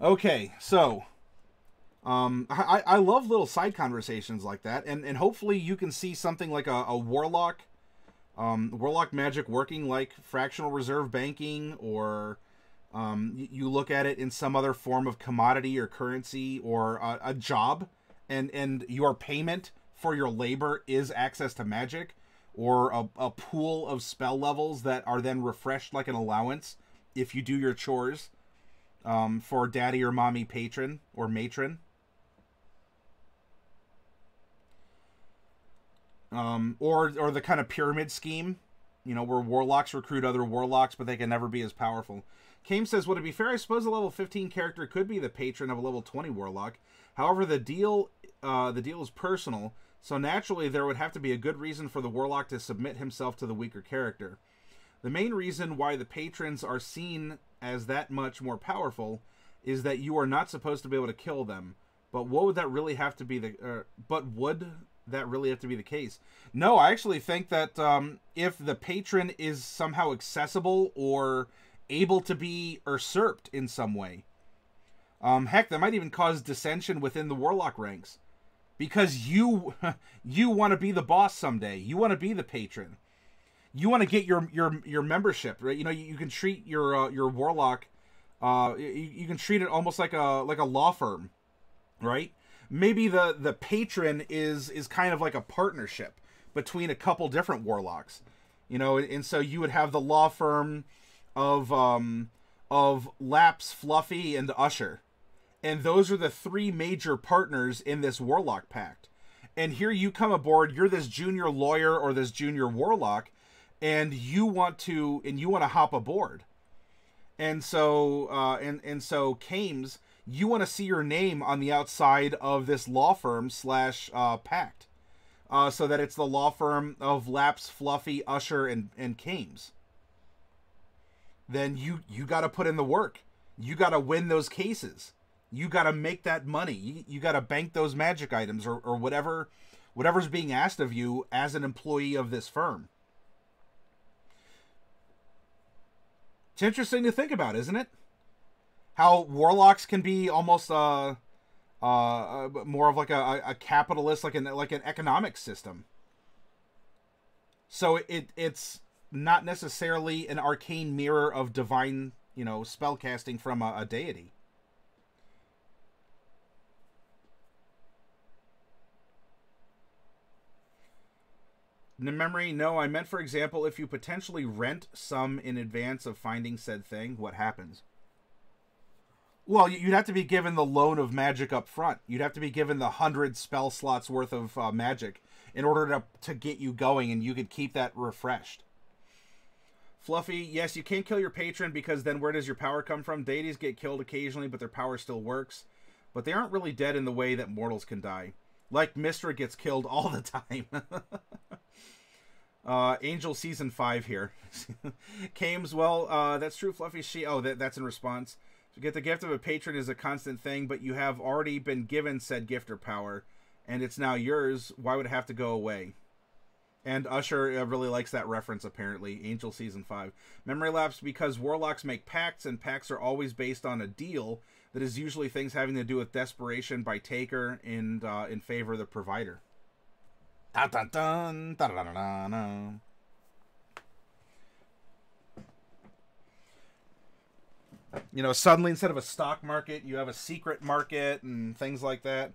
Okay, so I love little side conversations like that, and hopefully you can see something like a warlock, warlock magic working like fractional reserve banking, or you look at it in some other form of commodity or currency, or a job, and your payment for your labor is access to magic, or a pool of spell levels that are then refreshed like an allowance if you do your chores, for daddy or mommy patron or matron. Or the kind of pyramid scheme, where warlocks recruit other warlocks, but they can never be as powerful. Kame says, would it be fair? I suppose a level 15 character could be the patron of a level 20 warlock. However, the deal is personal, so naturally there would have to be a good reason for the warlock to submit himself to the weaker character. The main reason why the patrons are seen as that much more powerful is that you are not supposed to be able to kill them. But would that really have to be the case? No, I actually think that if the patron is somehow accessible or able to be usurped in some way, heck, that might even cause dissension within the warlock ranks, because you want to be the boss someday. You want to be the patron. You want to get your membership, right? You can treat your warlock. You can treat it almost like a law firm, right? Maybe the patron is kind of like a partnership between a couple different warlocks, and so you would have the law firm of Laps, Fluffy, and Usher, and those are the three major partners in this warlock pact. And here you come aboard, you're this junior lawyer or this junior warlock, and you want to hop aboard. And so so Kames, you want to see your name on the outside of this law firm / pact, so that it's the law firm of Laps, Fluffy, Usher, and Kames. Then you got to put in the work. You got to win those cases. You got to make that money. You got to bank those magic items, or whatever's being asked of you as an employee of this firm. It's interesting to think about, isn't it? How warlocks can be almost more of like a capitalist, like an economic system. So it's not necessarily an arcane mirror of divine, spell casting from a deity. In memory, no, I meant, for example, if you potentially rent some in advance of finding said thing, what happens? Well, you'd have to be given the loan of magic up front. You'd have to be given the 100 spell slots worth of magic in order to get you going, and you could keep that refreshed. Fluffy, yes, you can't kill your patron, because then where does your power come from? Deities get killed occasionally, but their power still works. But they aren't really dead in the way that mortals can die. Like Mystra gets killed all the time. Angel Season 5 here. Kames, well, that's true, Fluffy. That's in response. To get the gift of a patron is a constant thing, but you have already been given said gift or power, and it's now yours. Why would it have to go away? And Usher really likes that reference, apparently. Angel Season 5. Memory lapse, because warlocks make pacts, and pacts are always based on a deal that is usually things having to do with desperation by taker and in favor of the provider. Dun, dun, dun, dun, dun, dun, dun. Suddenly instead of a stock market, you have a secret market and things like that.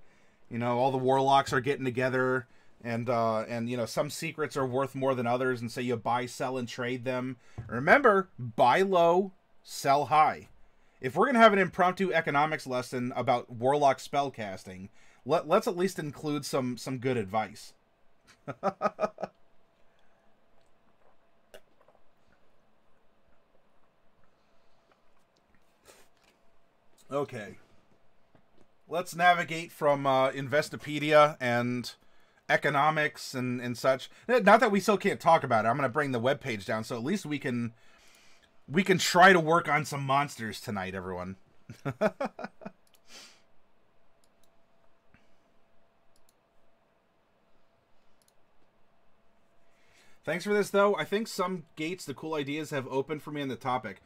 All the warlocks are getting together, and some secrets are worth more than others, and so you buy, sell, and trade them. Remember, buy low, sell high. If we're gonna have an impromptu economics lesson about warlock spell casting, let's at least include some good advice. Okay. Let's navigate from Investopedia and economics and such. Not that we still can't talk about it. I'm going to bring the webpage down, so at least we can try to work on some monsters tonight, everyone. Thanks for this, though. I think some gates, the cool ideas, have opened for me on the topic.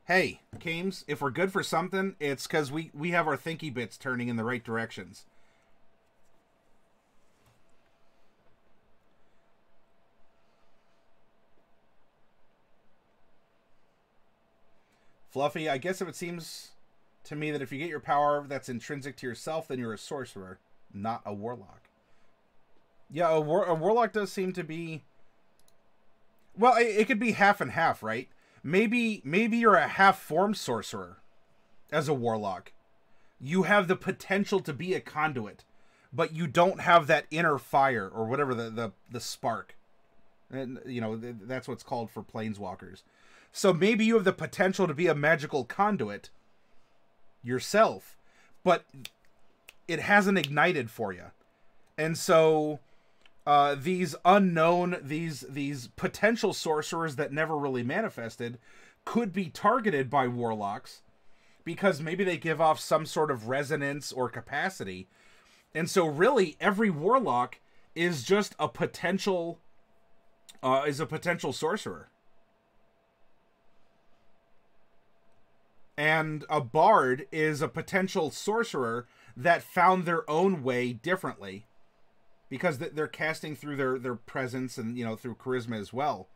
Hey, Kames, if we're good for something, it's because we have our thinky bits turning in the right directions. Fluffy, I guess if it seems to me that if you get your power that's intrinsic to yourself, then you're a sorcerer, not a warlock. Yeah, a warlock does seem to be... Well, it could be half and half, right? Maybe you're a half-formed sorcerer as a warlock. You have the potential to be a conduit, but you don't have that inner fire, or whatever, the spark. And, you know, that's what's called for planeswalkers. So maybe you have the potential to be a magical conduit yourself, but it hasn't ignited for you. And so these unknown, these potential sorcerers that never really manifested could be targeted by warlocks because maybe they give off some sort of resonance or capacity. And so really every warlock is just a potential sorcerer. And a bard is a potential sorcerer that found their own way differently. Because they're casting through their presence and, you know, through charisma as well.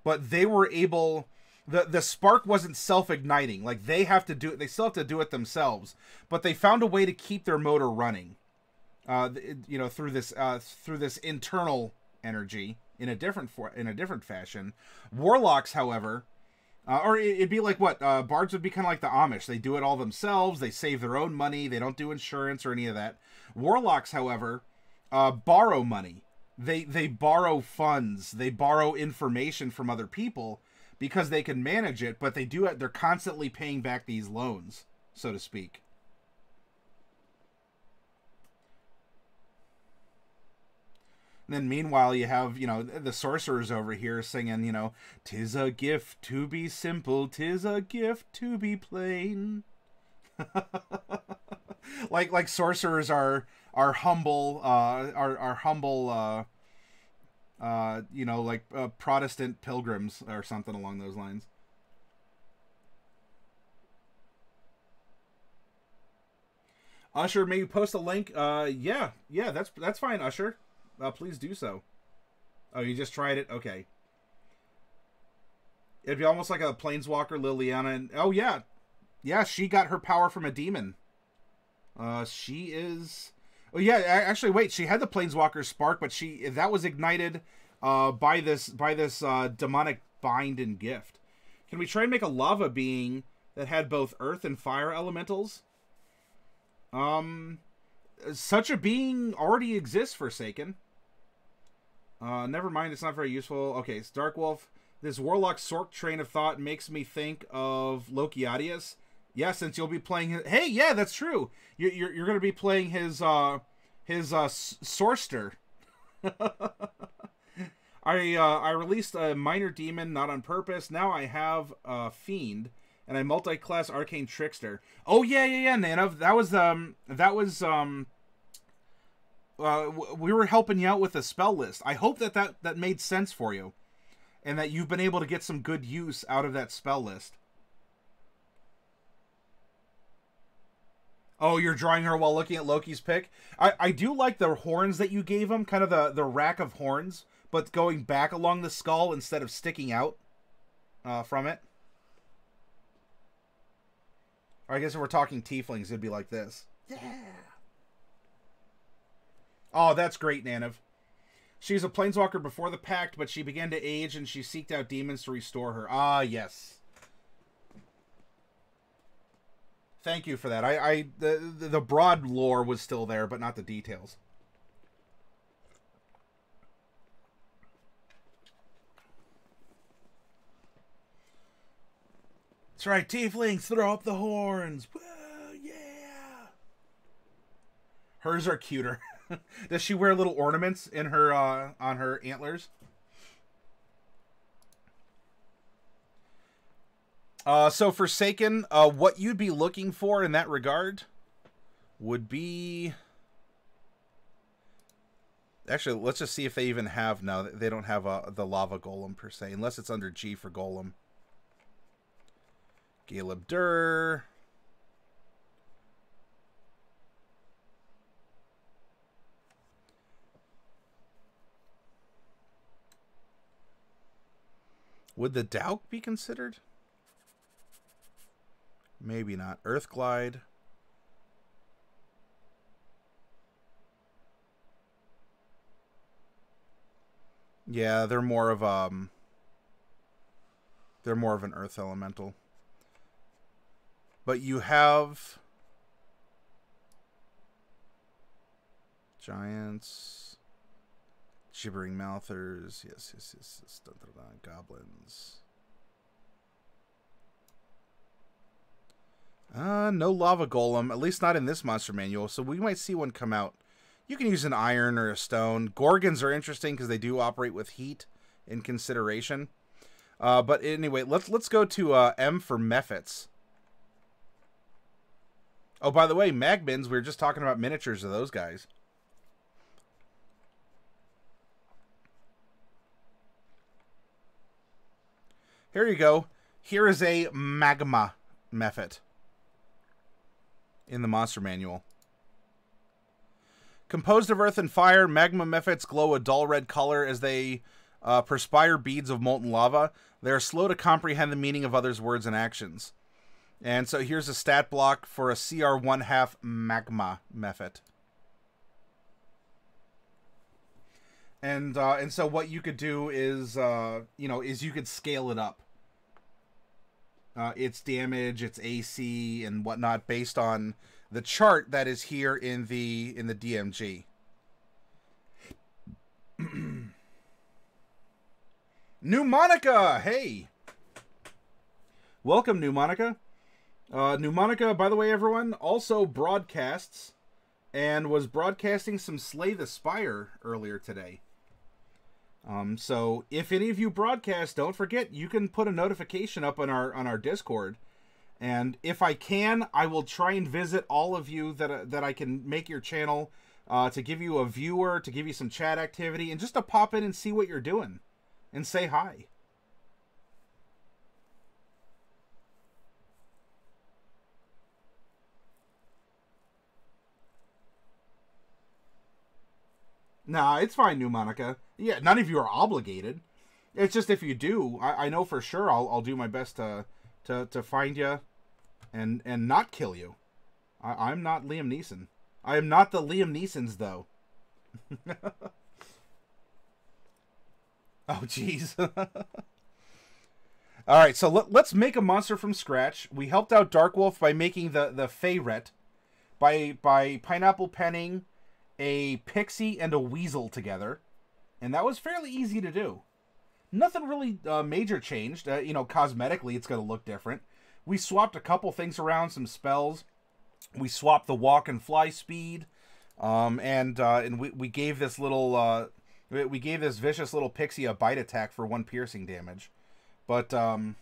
But they were able... The spark wasn't self-igniting. Like, they have to do it. They still have to do it themselves. But they found a way to keep their motor running. You know, through this internal energy in a different fashion. Warlocks, however... or it'd be like what? Bards would be kind of like the Amish. They do it all themselves. They save their own money. They don't do insurance or any of that. Warlocks, however... borrow money. They borrow funds. They borrow information from other people because they can manage it, but they're constantly paying back these loans, so to speak. And then meanwhile, you have, you know, the sorcerers over here singing, you know, 'tis a gift to be simple, 'tis a gift to be plain. like sorcerers are humble, you know, like Protestant pilgrims or something along those lines. Usher, maybe post a link. Yeah, that's fine, Usher. Please do so. Oh, you just tried it? Okay. It'd be almost like a planeswalker, Liliana. And, oh, yeah. Yeah, she got her power from a demon. She is... Oh, yeah, actually, wait. She had the planeswalker spark, but that was ignited by this demonic bind and gift. Can we try and make a lava being that had both earth and fire elementals? Such a being already exists, Forsaken. Never mind, it's not very useful. Okay, it's Dark Wolf. This Warlock Sork train of thought makes me think of Lokiadius. Yeah, since you'll be playing his... Hey, yeah, that's true. You're going to be playing his Sorster. I released a minor demon, not on purpose. Now I have a fiend and a multi-class arcane trickster. Oh yeah, Nana. We were helping you out with the spell list. I hope that made sense for you, and that you've been able to get some good use out of that spell list. Oh, you're drawing her while looking at Loki's pick? I do like the horns that you gave him, kind of the rack of horns, but going back along the skull instead of sticking out from it. Or I guess if we're talking tieflings, it'd be like this. Yeah. Oh, that's great, Nanav. She's a planeswalker before the pact, but she began to age and she seeked out demons to restore her. Ah, yes. Thank you for that. The broad lore was still there, but not the details. That's right, tieflings, throw up the horns. Whoa, yeah. Hers are cuter. Does she wear little ornaments in her on her antlers? So Forsaken, what you'd be looking for in that regard would be... Actually, let's just see if they even have... No, they don't have the lava golem per se, unless it's under G for golem. Caleb Durr. Would the Dauk be considered? Maybe not. Earthglide. Yeah, they're more of an earth elemental. But you have giants, gibbering mouthers, yes. Dun, dun, dun, goblins. No lava golem, at least not in this monster manual, so we might see one come out. You can use an iron or a stone. Gorgons are interesting because they do operate with heat in consideration. But anyway, let's go to M for Mephits. Oh, by the way, Magmins, we were just talking about miniatures of those guys. Here you go. Here is a Magma Mephit in the monster manual. Composed of earth and fire, magma mephits glow a dull red color as they perspire beads of molten lava. They are slow to comprehend the meaning of others' words and actions. And so here's a stat block for a CR 1/2 magma mephit. And so what you could do is, is you could scale it up. Its damage, its AC, and whatnot based on the chart that is here in the DMG. New Monica, hey, welcome, New Monica. New Monica, by the way, everyone, also broadcasts and was broadcasting some Slay the Spire earlier today. So if any of you broadcast, don't forget you can put a notification up on our Discord. And if I can, I will try and visit all of you that I can make your channel to give you a viewer, to give you some chat activity, and just to pop in and see what you're doing and say hi. Nah, it's fine, New Monica. Yeah, none of you are obligated. It's just if you do, I know for sure I'll do my best to find you and not kill you. I'm not Liam Neeson. I am not the Liam Neesons, though. Oh, jeez. All right, so let's make a monster from scratch. We helped out Darkwolf by making the Feyret, by pineapple penning a pixie and a weasel together, and that was fairly easy to do. Nothing really major changed. Cosmetically, it's going to look different. We swapped a couple things around, some spells. We swapped the walk and fly speed, and we gave this little we gave this vicious little pixie a bite attack for 1 piercing damage. But the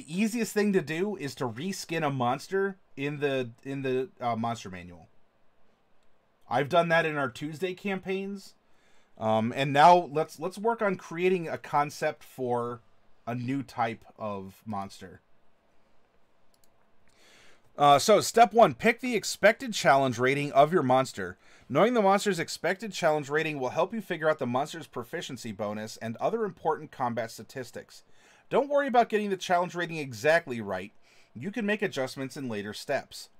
easiest thing to do is to reskin a monster in the monster manual. I've done that in our Tuesday campaigns, and now let's work on creating a concept for a new type of monster. So step 1, pick the expected challenge rating of your monster. Knowing the monster's expected challenge rating will help you figure out the monster's proficiency bonus and other important combat statistics. Don't worry about getting the challenge rating exactly right. You can make adjustments in later steps.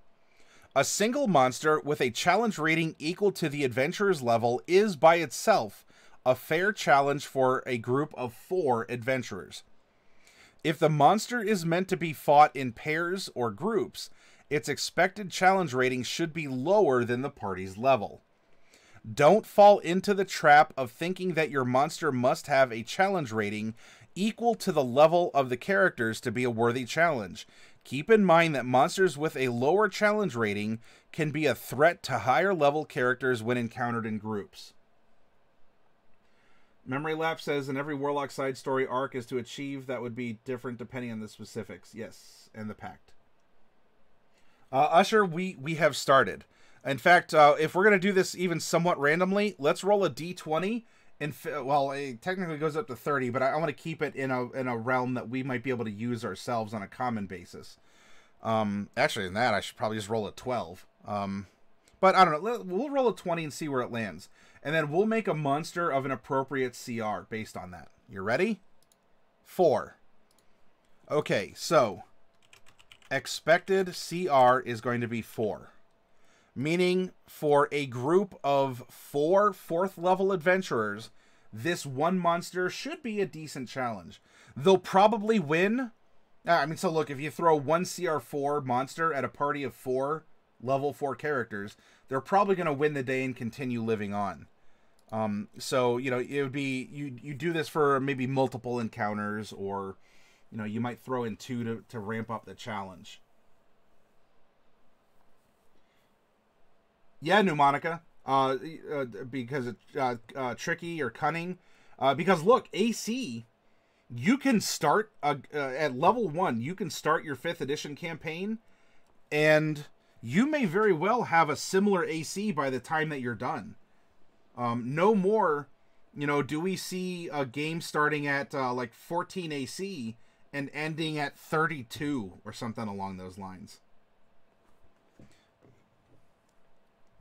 A single monster with a challenge rating equal to the adventurer's level is by itself a fair challenge for a group of 4 adventurers. If the monster is meant to be fought in pairs or groups, its expected challenge rating should be lower than the party's level. Don't fall into the trap of thinking that your monster must have a challenge rating equal to the level of the characters to be a worthy challenge. Keep in mind that monsters with a lower challenge rating can be a threat to higher level characters when encountered in groups. Memory Lapse says, in every Warlock side story arc is to achieve that would be different depending on the specifics. Yes, and the Pact. Usher, we have started. In fact, if we're going to do this even somewhat randomly, let's roll a d20 Well, it technically goes up to 30, but I want to keep it in a realm that we might be able to use ourselves on a common basis. Actually, in that, I should probably just roll a 12. But I don't know. We'll roll a 20 and see where it lands. And then we'll make a monster of an appropriate CR based on that. You ready? 4. Okay, so expected CR is going to be 4. Meaning for a group of 4 4th level adventurers, this one monster should be a decent challenge. They'll probably win. I mean, so look, if you throw one CR4 monster at a party of 4 level 4 characters, they're probably going to win the day and continue living on. So, you know, it would be, you do this for maybe multiple encounters, or, you know, you might throw in 2 to ramp up the challenge. Yeah, Pneumonica. Because it's tricky or cunning. Because look, AC, you can start at level 1. You can start your 5th edition campaign, and you may very well have a similar AC by the time that you're done. No more, you know, do we see a game starting at like 14 AC and ending at 32 or something along those lines.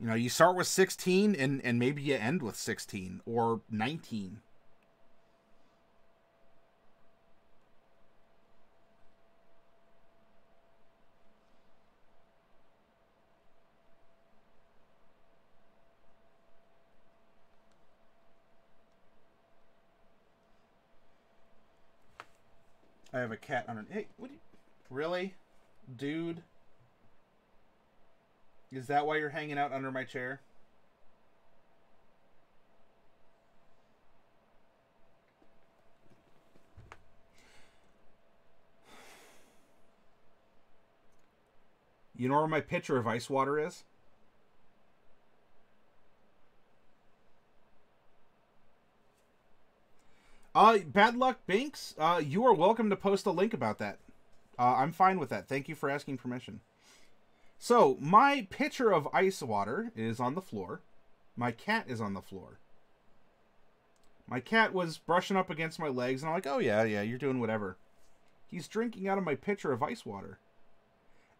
You know, you start with 16 and maybe you end with 16 or 19. I have a cat under... Hey, what do you... Really? Dude? Is that why you're hanging out under my chair? You know where my pitcher of ice water is? Bad Luck Binks, you are welcome to post a link about that. I'm fine with that. Thank you for asking permission. So, my pitcher of ice water is on the floor. My cat is on the floor. My cat was brushing up against my legs, and I'm like, oh yeah, you're doing whatever. He's drinking out of my pitcher of ice water.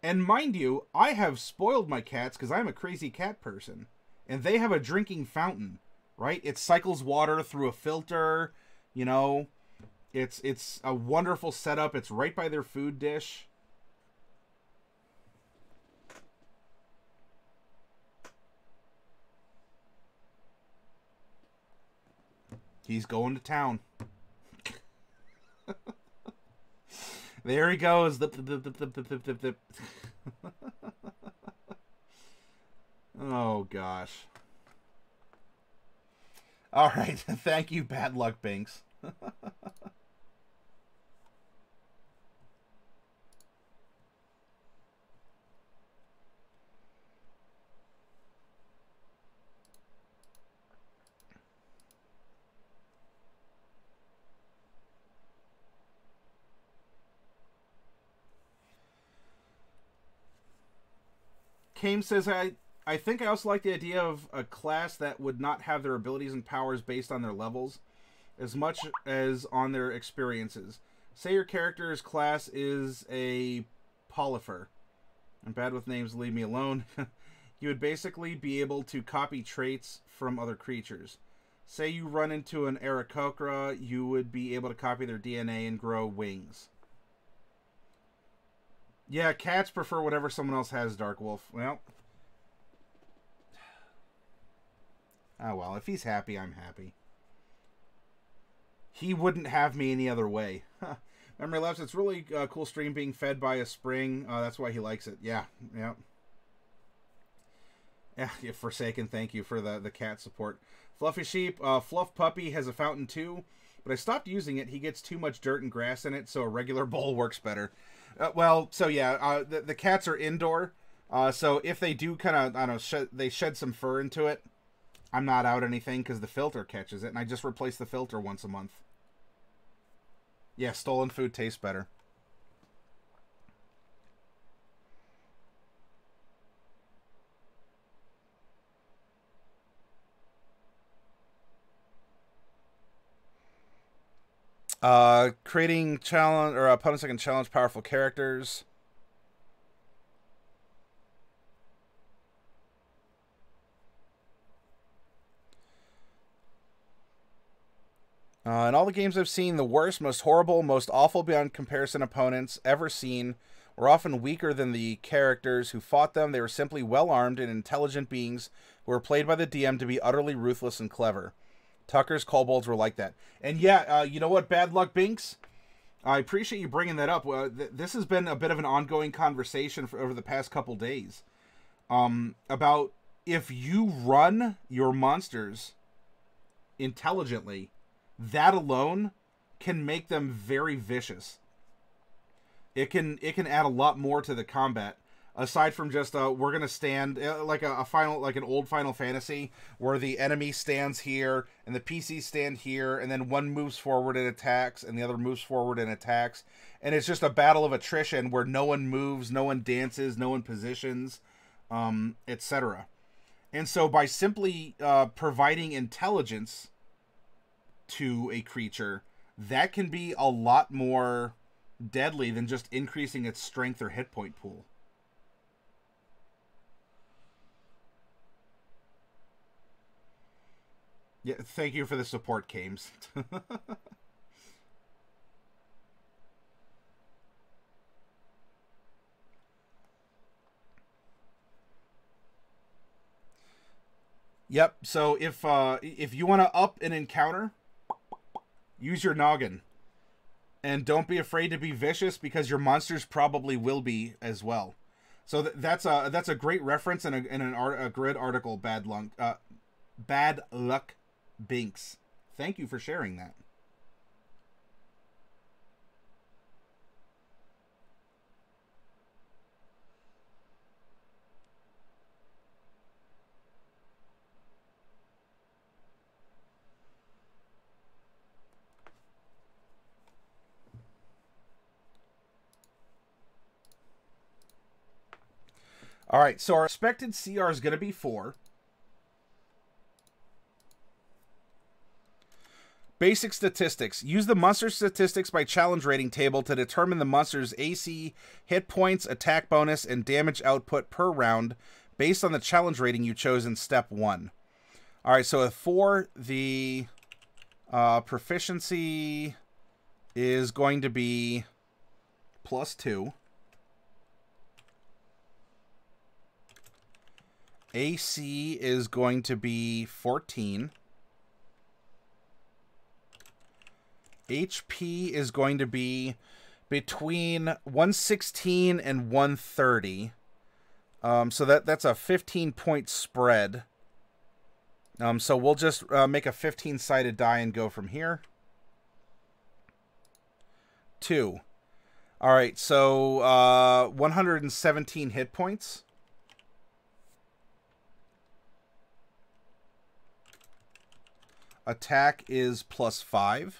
And mind you, I have spoiled my cats because I'm a crazy cat person. And they have a drinking fountain, right? It cycles water through a filter, you know. It's a wonderful setup. It's right by their food dish. He's going to town. There he goes. Oh, gosh. All right. Thank you, Bad Luck Binks. Kame says, I think I also like the idea of a class that would not have their abilities and powers based on their levels as much as on their experiences. Say your character's class is a polyfer. I'm bad with names, leave me alone. You would basically be able to copy traits from other creatures. Say you run into an Aarakocra, you would be able to copy their DNA and grow wings. Yeah, cats prefer whatever someone else has, Dark Wolf. Well. Oh, well. If he's happy, I'm happy. He wouldn't have me any other way. Memory Labs, it's really cool stream being fed by a spring. That's why he likes it. Yeah. Yeah, Forsaken, thank you for the cat support. Fluffy Sheep, Fluff Puppy has a fountain too, but I stopped using it. He gets too much dirt and grass in it, so a regular bowl works better. Well, so yeah, the cats are indoor, so if they do kind of, I don't know, they shed some fur into it, I'm not out anything because the filter catches it, and I just replace the filter once a month. Yeah, stolen food tastes better. Creating challenge or opponents that can challenge powerful characters. In all the games I've seen, the worst, most horrible, most awful beyond comparison opponents ever seen were often weaker than the characters who fought them. They were simply well-armed and intelligent beings who were played by the DM to be utterly ruthless and clever. Tucker's kobolds were like that. And yeah, you know what, Bad Luck Binks? I appreciate you bringing that up. This has been a bit of an ongoing conversation over the past couple days. About if you run your monsters intelligently, that alone can make them very vicious. It can add a lot more to the combat aside from just we're gonna stand like an old Final Fantasy where the enemy stands here and the PCs stand here and then one moves forward and attacks and the other moves forward and attacks, and it's just a battle of attrition where no one moves, no one dances, no one positions, etc. And so by simply providing intelligence to a creature, that can be a lot more deadly than just increasing its strength or hit point pool. Yeah, thank you for the support, Kames. Yep, so if you want to up an encounter, use your noggin. And don't be afraid to be vicious because your monsters probably will be as well. So that's a great reference and a great article, Bad Luck Binks. Thank you for sharing that. All right, so our expected CR is going to be 4. Basic statistics. Use the monster statistics by challenge rating table to determine the monster's AC, hit points, attack bonus, and damage output per round based on the challenge rating you chose in step 1. All right, so with 4, the proficiency is going to be +2. AC is going to be 14. HP is going to be between 116 and 130. So that's a 15-point spread. So we'll just make a 15-sided die and go from here. 2. All right, so 117 hit points. Attack is +5.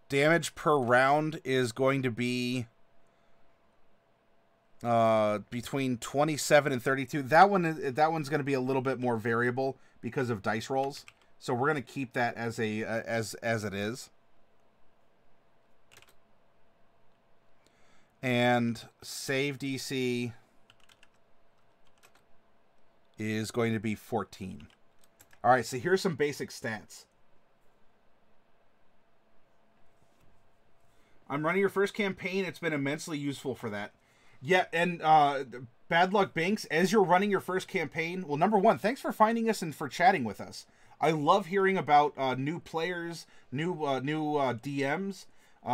Damage per round is going to be between 27 and 32. That one's going to be a little bit more variable because of dice rolls. So we're going to keep that as it is. And save DC is going to be 14. All right, so here's some basic stats. I'm running your first campaign. It's been immensely useful for that. Yeah, and Bad Luck Binks, as you're running your first campaign, well, number one, thanks for finding us and for chatting with us. I love hearing about new players, new DMs.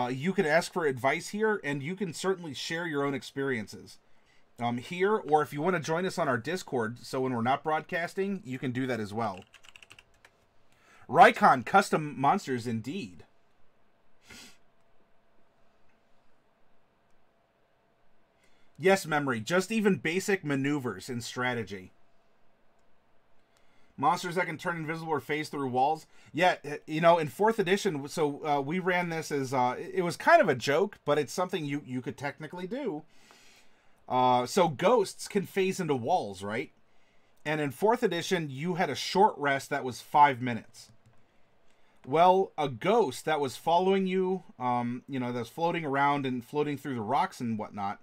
You can ask for advice here, and you can certainly share your own experiences. Here, or if you want to join us on our Discord, so when we're not broadcasting, you can do that as well. Rykon custom monsters indeed. Yes, Memory, just even basic maneuvers in strategy. Monsters that can turn invisible or phase through walls. Yeah, you know, in 4th edition, so we ran this as, it was kind of a joke, but it's something you could technically do. So ghosts can phase into walls, right? And in 4th edition, you had a short rest that was 5 minutes. Well, a ghost that was following you, that's floating around and floating through the rocks and whatnot,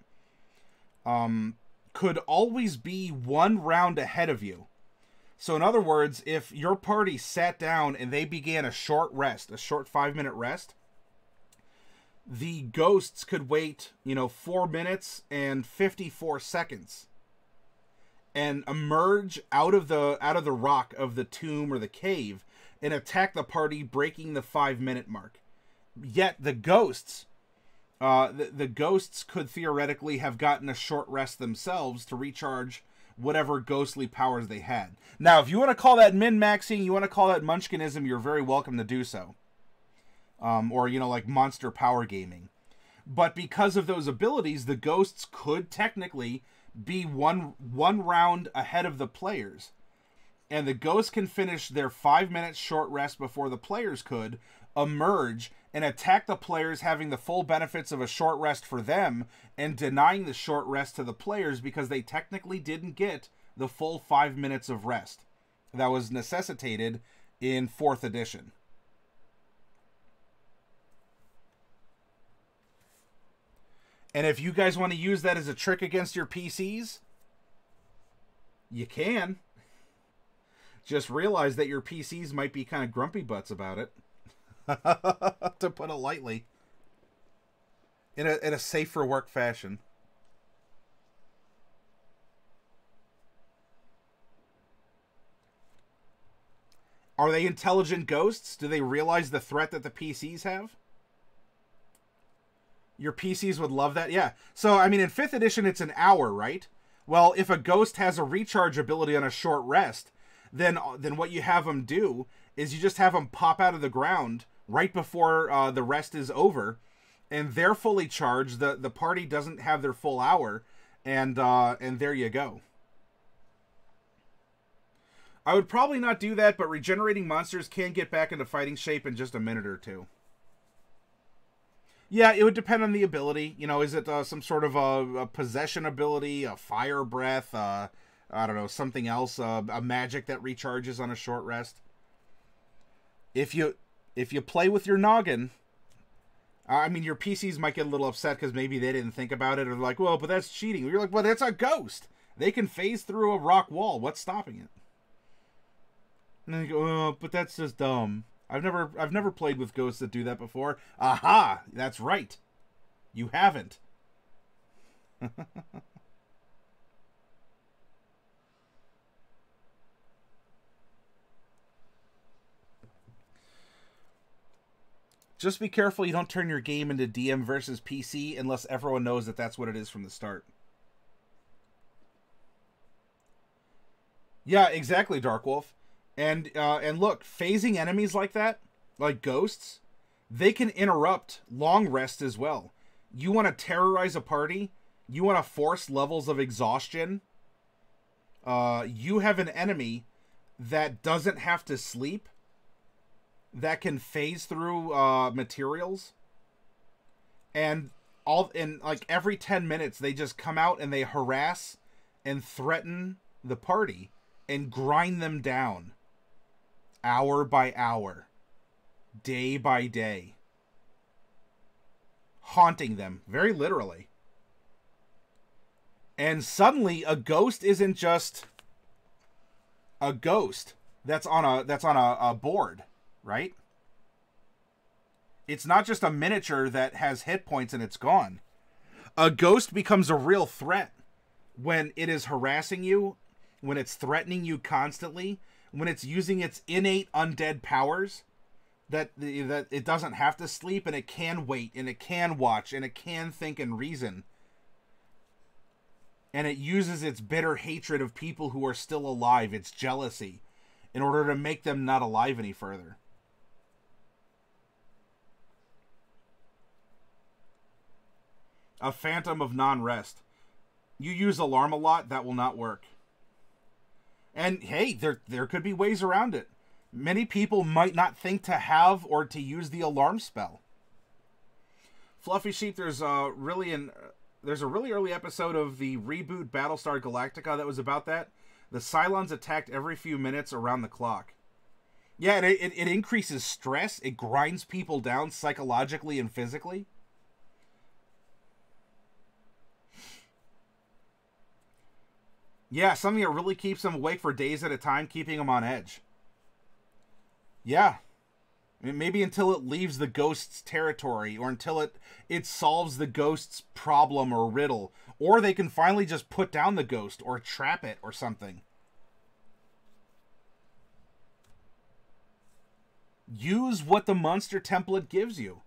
could always be one round ahead of you. So in other words, if your party sat down and they began a short rest, a short 5-minute rest, the ghosts could wait, 4 minutes and 54 seconds and emerge out of the rock of the tomb or the cave and attack the party, breaking the 5-minute mark. Yet the ghosts, the ghosts could theoretically have gotten a short rest themselves to recharge whatever ghostly powers they had. Now, if you want to call that min-maxing, you want to call that munchkinism, you're very welcome to do so. Or, like monster power gaming. But because of those abilities, the ghosts could technically be one round ahead of the players. And the ghosts can finish their 5-minute short rest before the players could, emerge, and attack the players, having the full benefits of a short rest for them, and denying the short rest to the players because they technically didn't get the full 5 minutes of rest that was necessitated in 4th edition. And if you guys want to use that as a trick against your PCs, you can. Just realize that your PCs might be kind of grumpy butts about it. To put it lightly. In a safe for work fashion. Are they intelligent ghosts? Do they realize the threat that the PCs have? Your PCs would love that? Yeah. So, I mean, in 5th edition, it's an hour, right? Well, if a ghost has a recharge ability on a short rest, then what you have them do is you just have them pop out of the ground right before the rest is over, and they're fully charged. The party doesn't have their full hour, and there you go. I would probably not do that, but regenerating monsters can get back into fighting shape in just a minute or two. Yeah, it would depend on the ability. Is it some sort of a possession ability, a fire breath, I don't know, something else, a magic that recharges on a short rest? If you play with your noggin, I mean, your PCs might get a little upset because maybe they didn't think about it, or like, well, but that's cheating. You're like, well, that's a ghost. They can phase through a rock wall. What's stopping it? And then you go, oh, but that's just dumb. I've never played with ghosts that do that before. Aha! That's right. You haven't. Just be careful you don't turn your game into DM versus PC unless everyone knows that that's what it is from the start. Yeah, exactly, Darkwolf. And look, phasing enemies like that, like ghosts, they can interrupt long rest as well. You want to terrorize a party? You want to force levels of exhaustion? You have an enemy that doesn't have to sleep, that can phase through materials, and like every 10 minutes they just come out and they harass and threaten the party and grind them down. Hour by hour, day by day, haunting them, very literally. And suddenly, a ghost isn't just a ghost that's on a board, right? It's not just a miniature that has hit points and it's gone. A ghost becomes a real threat when it is harassing you, when it's threatening you constantly, when it's using its innate undead powers, that it doesn't have to sleep, and it can wait, and it can watch, and it can think and reason. And it uses its bitter hatred of people who are still alive, its jealousy, in order to make them not alive any further. A phantom of non-rest. You use alarm a lot, that will not work. And hey, there could be ways around it. Many people might not think to have or to use the alarm spell. Fluffy Sheep, there's a really early episode of the reboot Battlestar Galactica that was about that. The Cylons attacked every few minutes around the clock. Yeah, and it increases stress. It grinds people down psychologically and physically. Yeah, something that really keeps them awake for days at a time, keeping them on edge. Yeah. I mean, maybe until it leaves the ghost's territory, or until it solves the ghost's problem or riddle. Or they can finally just put down the ghost, or trap it, or something. Use what the monster template gives you.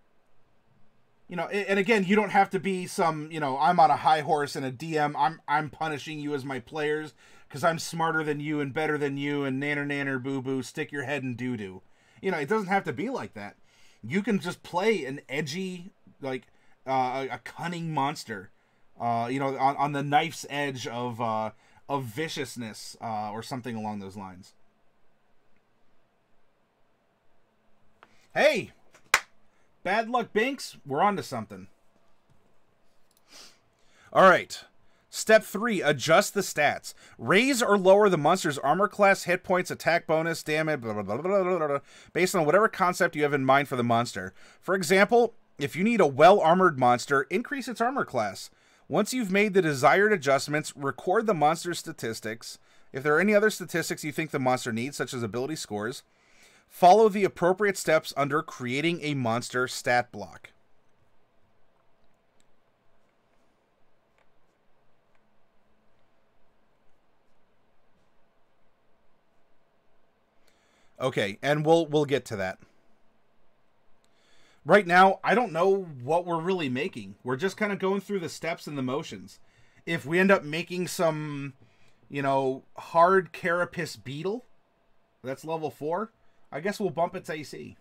You know, and again, you don't have to be some, you know, I'm on a high horse and a DM, I'm punishing you as my players because I'm smarter than you and better than you and nanner nanner boo boo, stick your head in doo doo. You know, it doesn't have to be like that. You can just play an edgy, like, a cunning monster, you know, on the knife's edge of viciousness, or something along those lines. Hey! Bad Luck Binks, we're on to something. Alright. Step 3, adjust the stats. Raise or lower the monster's armor class, hit points, attack bonus, damage, blah, blah, blah, blah, blah, blah, based on whatever concept you have in mind for the monster. For example, if you need a well-armored monster, increase its armor class. Once you've made the desired adjustments, record the monster's statistics. If there are any other statistics you think the monster needs, such as ability scores, follow the appropriate steps under creating a monster stat block. Okay, and we'll get to that. Right now, I don't know what we're really making. We're just kind of going through the steps and the motions. If we end up making some, you know, hard carapace beetle, that's level 4, I guess we'll bump its AC.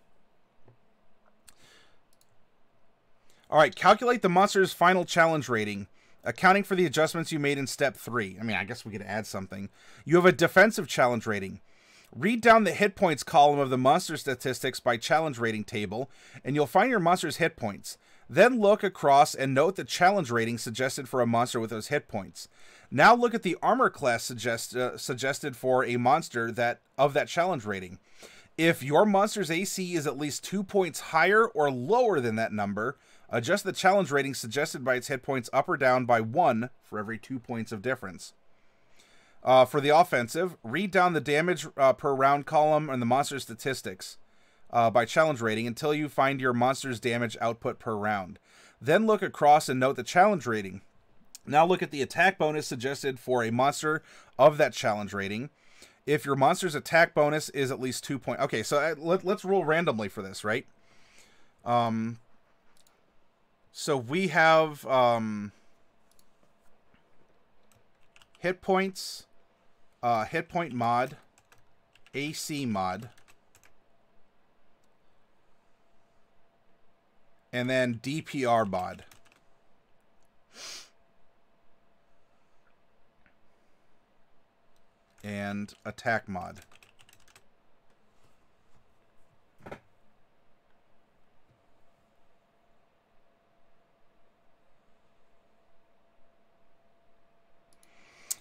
Alright, calculate the monster's final challenge rating, accounting for the adjustments you made in step 3. I mean, I guess we could add something. You have a defensive challenge rating. Read down the hit points column of the monster statistics by challenge rating table, and you'll find your monster's hit points. Then look across and note the challenge rating suggested for a monster with those hit points. Now look at the armor class suggested for a monster of that challenge rating. If your monster's AC is at least 2 points higher or lower than that number, adjust the challenge rating suggested by its hit points up or down by 1 for every 2 points of difference. For the offensive, read down the damage per round column and the monster statistics by challenge rating until you find your monster's damage output per round. Then look across and note the challenge rating. Now look at the attack bonus suggested for a monster of that challenge rating. If your monster's attack bonus is at least 2 points... Okay, so let's roll randomly for this, right? So we have hit points, hit point mod, AC mod, and then DPR mod. And attack mod.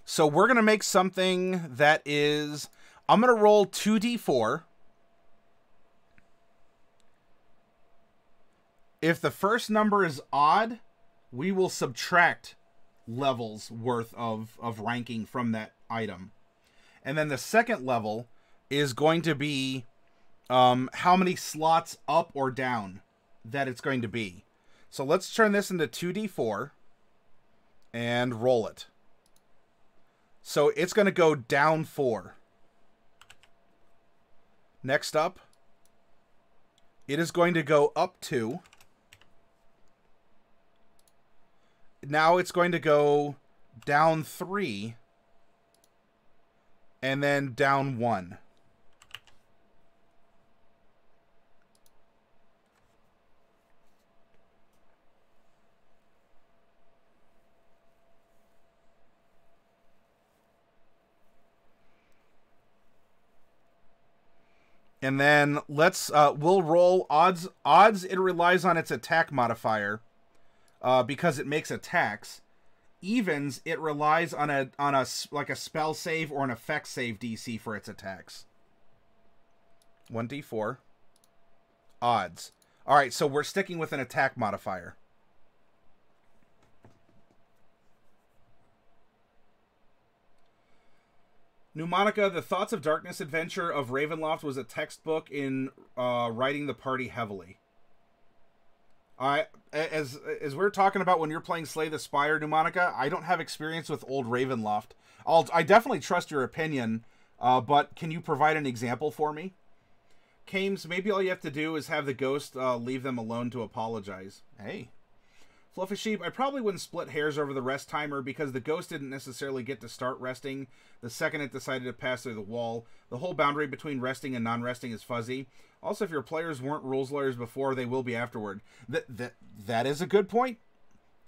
So we're going to make something that is... I'm going to roll 2d4. If the first number is odd, we will subtract levels worth of ranking from that item. And then the second level is going to be how many slots up or down that it's going to be. So let's turn this into 2d4 and roll it. So it's going to go down 4. Next up, it is going to go up 2. Now it's going to go down 3. And then down 1. And then we'll roll odds. Odds, it relies on its attack modifier because it makes attacks. Evens, it relies on a spell save or an effect save DC for its attacks. 1d4. Odds. All right, so we're sticking with an attack modifier. Pneumonica, the Thoughts of Darkness adventure of Ravenloft was a textbook in writing the party heavily. As we're talking about when you're playing Slay the Spire, Pneumonica, I don't have experience with old Ravenloft. I definitely trust your opinion, but can you provide an example for me? Kames, maybe all you have to do is have the ghost leave them alone to apologize. Hey. Fluffy Sheep, I probably wouldn't split hairs over the rest timer because the ghost didn't necessarily get to start resting the second it decided to pass through the wall. The whole boundary between resting and non-resting is fuzzy. Also, if your players weren't rules lawyers before, they will be afterward. That is a good point.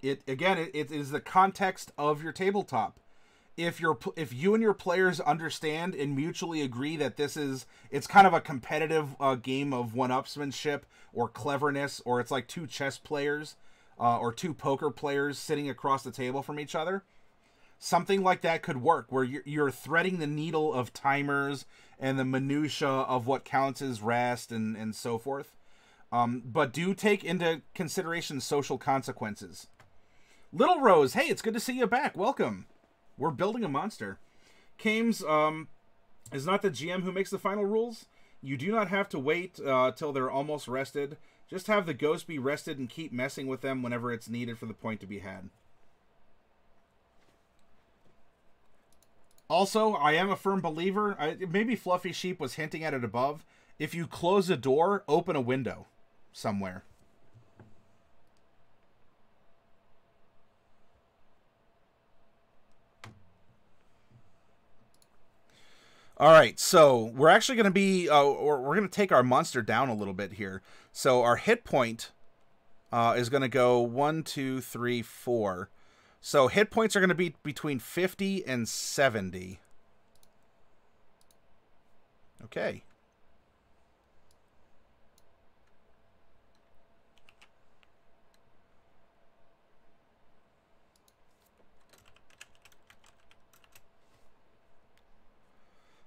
It is the context of your tabletop. If you and your players understand and mutually agree that it's kind of a competitive game of one-upsmanship or cleverness, or it's like two chess players or two poker players sitting across the table from each other, something like that could work, where you're threading the needle of timers and the minutia of what counts as rest and so forth. But do take into consideration social consequences. Little Rose, hey, it's good to see you back. Welcome. We're building a monster. Kames is not the GM who makes the final rules. You do not have to wait till they're almost rested. Just have the ghost be rested and keep messing with them whenever it's needed for the point to be had. Also, I am a firm believer, maybe Fluffy Sheep was hinting at it above, if you close a door, open a window somewhere. All right, so we're actually going to be, we're going to take our monster down a little bit here. So our hit point is going to go 1, 2, 3, 4. So hit points are going to be between 50 and 70. Okay.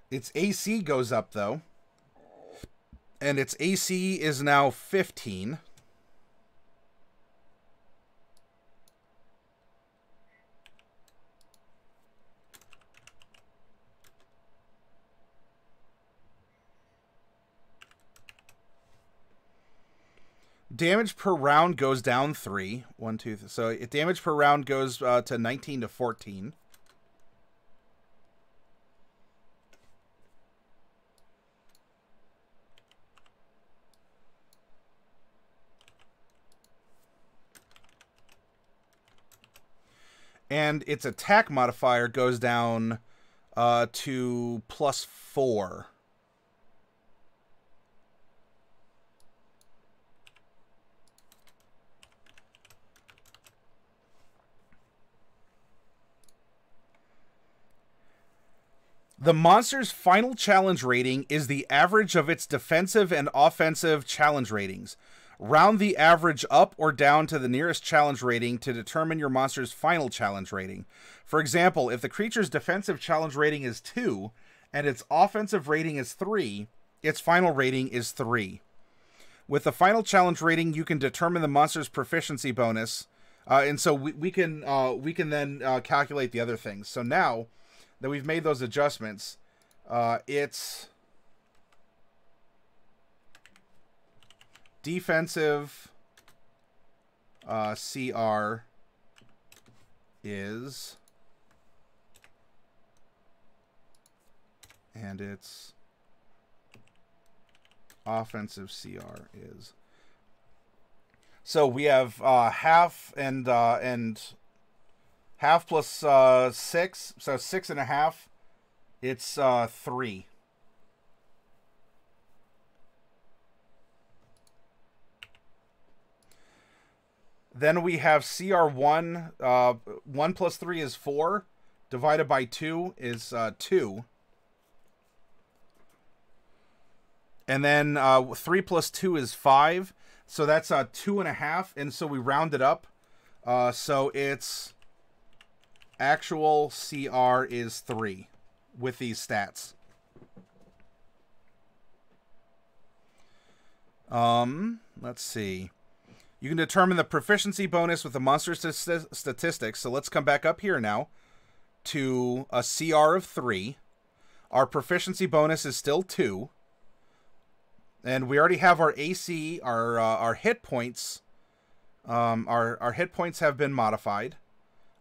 Its AC goes up, though. And its AC is now 15. Damage per round goes down 3. 1, 2, 3. So damage per round goes to 19 to 14. And its attack modifier goes down to +4. The monster's final challenge rating is the average of its defensive and offensive challenge ratings. Round the average up or down to the nearest challenge rating to determine your monster's final challenge rating. For example, if the creature's defensive challenge rating is 2 and its offensive rating is 3, its final rating is 3. With the final challenge rating, you can determine the monster's proficiency bonus, and so we can then calculate the other things. So now that we've made those adjustments, its defensive CR is, and its offensive CR is. So we have half and half plus 6, so 6.5. It's 3. Then we have CR1. 1 plus 3 is 4. Divided by 2 is 2. And then 3 plus 2 is 5. So that's 2.5. And so we round it up. So its actual CR is 3 with these stats. Let's see. You can determine the proficiency bonus with the monster statistics. So let's come back up here now to a CR of 3. Our proficiency bonus is still 2. And we already have our AC, our hit points. Our hit points have been modified.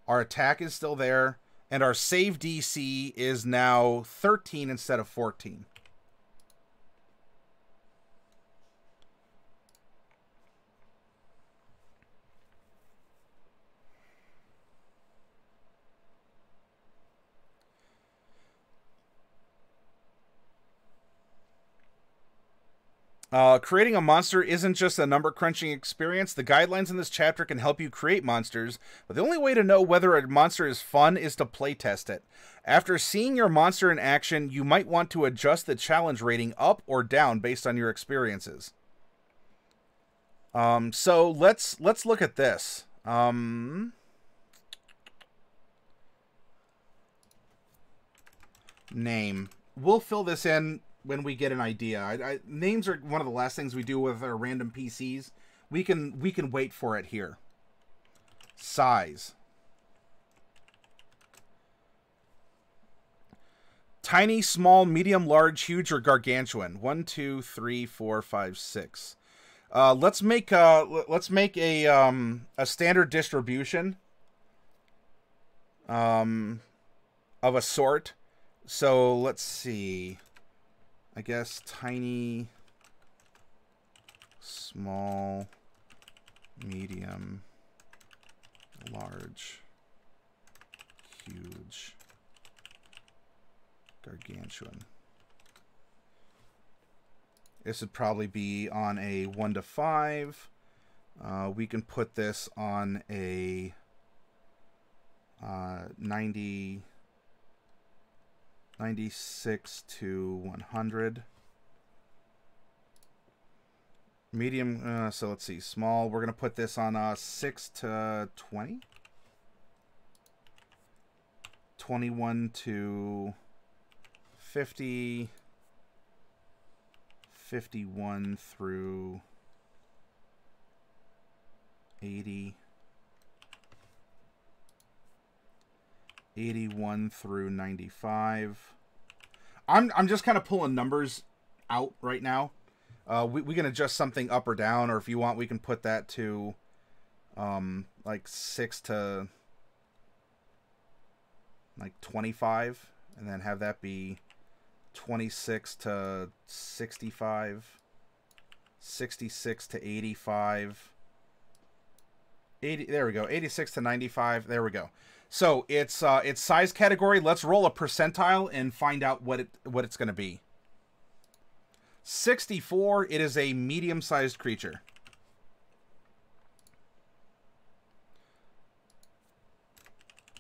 Our attack is still there. And our save DC is now 13 instead of 14. Creating a monster isn't just a number crunching experience. The guidelines in this chapter can help you create monsters, but the only way to know whether a monster is fun is to playtest it. After seeing your monster in action, you might want to adjust the challenge rating up or down based on your experiences. So let's look at this. Name. We'll fill this in when we get an idea. Names are one of the last things we do with our random PCs. We can wait for it here. Size. Tiny, small, medium, large, huge, or gargantuan. 1, 2, 3, 4, 5, 6. Let's make a standard distribution of a sort. So let's see. I guess tiny, small, medium, large, huge, gargantuan. This would probably be on a 1 to 5. We can put this on a 96 to 100. Medium, so let's see, small. We're going to put this on 6 to 20. 21 to 50. 51 through 80. 81 through 95. I'm just kind of pulling numbers out right now. We can adjust something up or down, or if you want, we can put that to like 6 to like 25, and then have that be 26 to 65, 66 to 85, 80. There we go. 86 to 95. There we go. So it's size category. Let's roll a percentile and find out what it's going to be. 64. It is a medium-sized creature.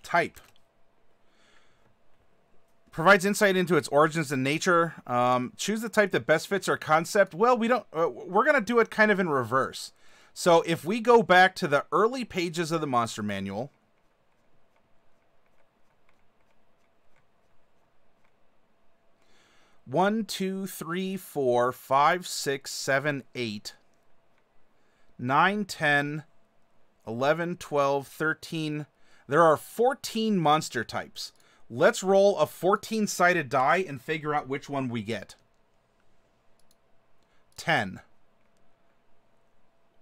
Type. Provides insight into its origins and nature. Choose the type that best fits our concept. Well, we don't. We're going to do it kind of in reverse. So if we go back to the early pages of the monster manual. 1, 2, 3, 4, 5, 6, 7, 8, 9, 10, 11, 12, 13. There are 14 monster types. Let's roll a 14-sided die and figure out which one we get. 10.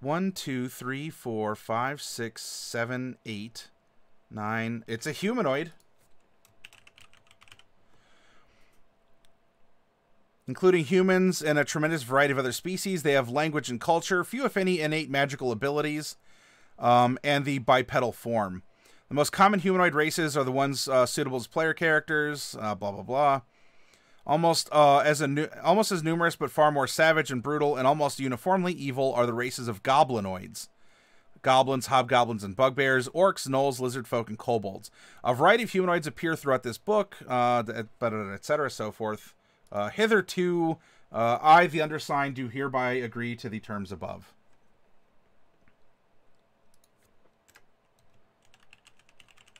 1, 2, 3, 4, 5, 6, 7, 8, 9. It's a humanoid. Including humans and a tremendous variety of other species. They have language and culture, few if any innate magical abilities, and the bipedal form. The most common humanoid races are the ones suitable as player characters, blah, blah, blah. Almost as numerous but far more savage and brutal and almost uniformly evil are the races of goblinoids. Goblins, hobgoblins, and bugbears, orcs, gnolls, lizard folk, and kobolds. A variety of humanoids appear throughout this book, etc., so forth. Hitherto, I, the undersigned, do hereby agree to the terms above.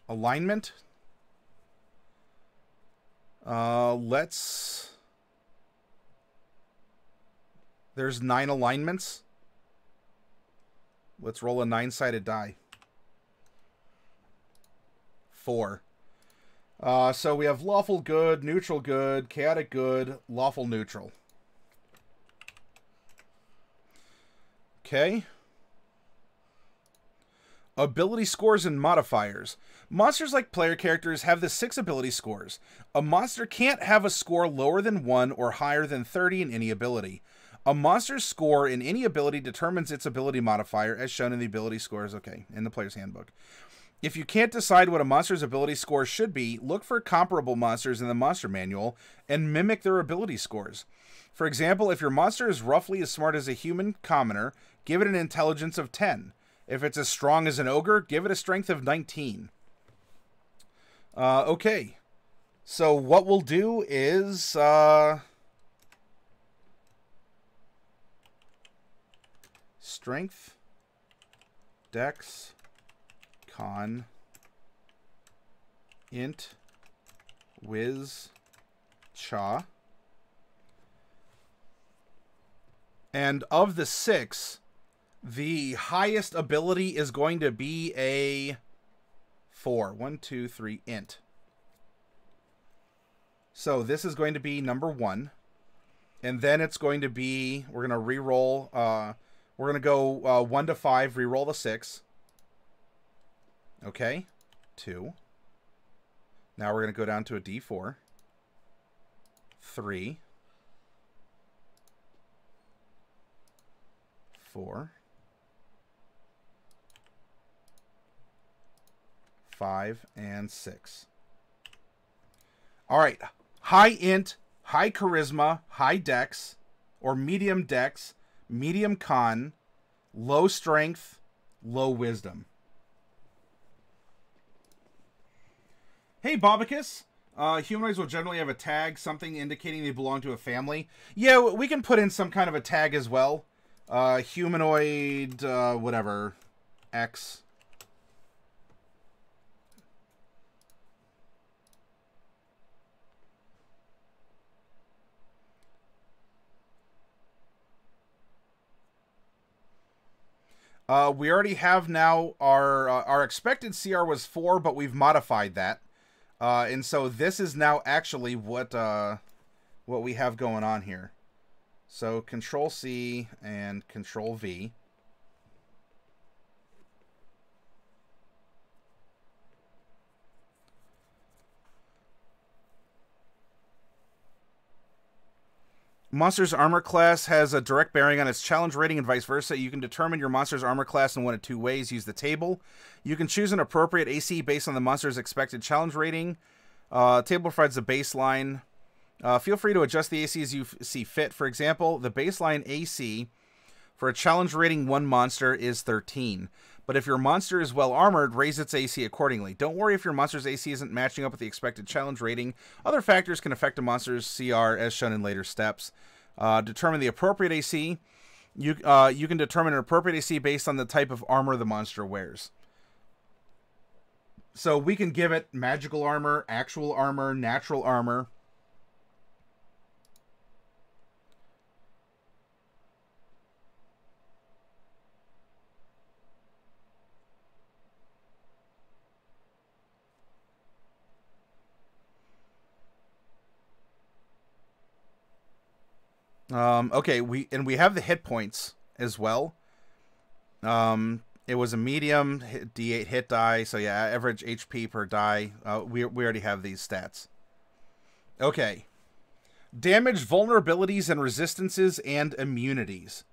Alignment. Let's There's 9 alignments. Let's roll a 9-sided die. 4. So we have lawful good, neutral good, chaotic good, lawful neutral. Okay. Ability scores and modifiers. Monsters like player characters have the 6 ability scores. A monster can't have a score lower than 1 or higher than 30 in any ability. A monster's score in any ability determines its ability modifier, as shown in the ability scores, okay, in the player's handbook. If you can't decide what a monster's ability score should be, look for comparable monsters in the monster manual and mimic their ability scores. For example, if your monster is roughly as smart as a human commoner, give it an intelligence of 10. If it's as strong as an ogre, give it a strength of 19. Okay. So what we'll do is... strength, dex, con, int, whiz, cha. And of the 6, the highest ability is going to be a 4. 1, 2, 3, int. So this is going to be number 1. And then it's going to be, we're going to re-roll, we're going to go 1 to 5, re-roll the 6. Okay, 2. Now we're going to go down to a D4. 3. 4. 5 and 6. All right, high int, high charisma, high dex, or medium dex, medium con, low strength, low wisdom. Hey, Bobicus. Humanoids will generally have a tag, something indicating they belong to a family. Yeah, we can put in some kind of a tag as well. Humanoid, whatever, X. We already have now our expected CR was 4, but we've modified that. And so this is now actually what we have going on here. So Control C and Control V. Monster's armor class has a direct bearing on its challenge rating and vice versa. You can determine your monster's armor class in one of 2 ways. Use the table. You can choose an appropriate AC based on the monster's expected challenge rating. Table provides the baseline. Feel free to adjust the AC as you see fit. For example, the baseline AC for a challenge rating 1 monster is 13. But if your monster is well armored, raise its AC accordingly. Don't worry if your monster's AC isn't matching up with the expected challenge rating. Other factors can affect a monster's CR as shown in later steps. Determine the appropriate AC. You can determine an appropriate AC based on the type of armor the monster wears. So we can give it magical armor, actual armor, natural armor. Okay, we have the hit points as well. It was a medium D8 hit die, so yeah, average HP per die. We already have these stats. Okay. Damage, vulnerabilities, and resistances, and immunities.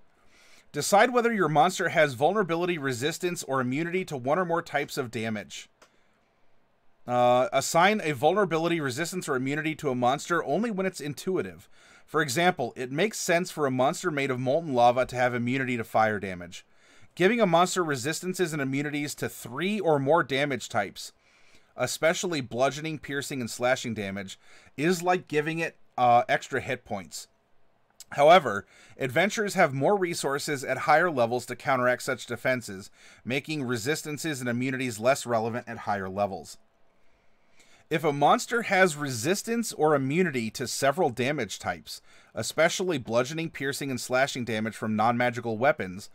Decide whether your monster has vulnerability, resistance, or immunity to 1 or more types of damage. Assign a vulnerability, resistance, or immunity to a monster only when it's intuitive. For example, it makes sense for a monster made of molten lava to have immunity to fire damage. Giving a monster resistances and immunities to 3 or more damage types, especially bludgeoning, piercing, and slashing damage, is like giving it extra hit points. However, adventurers have more resources at higher levels to counteract such defenses, making resistances and immunities less relevant at higher levels. If a monster has resistance or immunity to several damage types, especially bludgeoning, piercing, and slashing damage from non-magical weapons,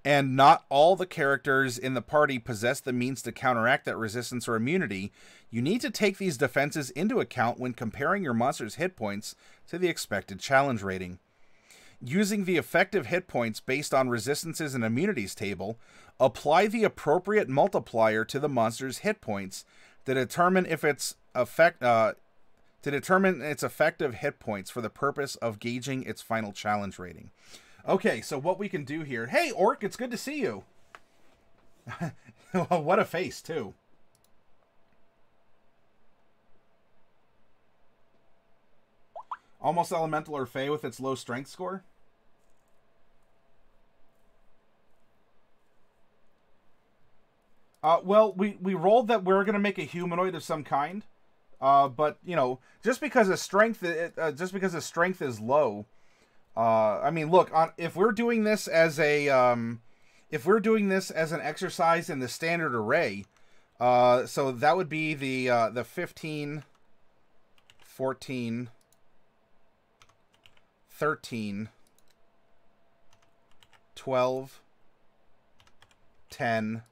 and not all the characters in the party possess the means to counteract that resistance or immunity, you need to take these defenses into account when comparing your monster's hit points to the expected challenge rating. Using the effective hit points based on resistances and immunities table, apply the appropriate multiplier to the monster's hit points to determine its effective hit points for the purpose of gauging its final challenge rating. Okay, so what we can do here... Hey, Orc, it's good to see you. What a face, too. Almost Elemental or Fey with its low strength score? Well, we rolled that we're going to make a humanoid of some kind. But, you know, just because the strength is low... I mean, look, if we're doing this as an exercise in the standard array, so that would be the 15, 14, 13, 12, 10,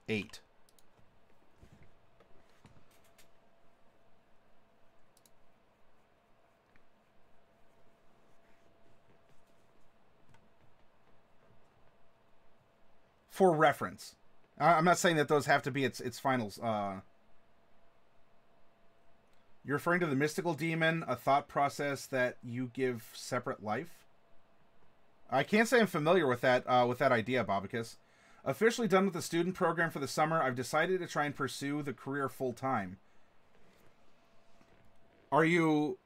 8. For reference. I'm not saying that those have to be its finals. You're referring to the mystical demon, a thought process that you give separate life? I can't say I'm familiar with that idea, Bobicus. Officially done with the student program for the summer, I've decided to try and pursue the career full-time. Are you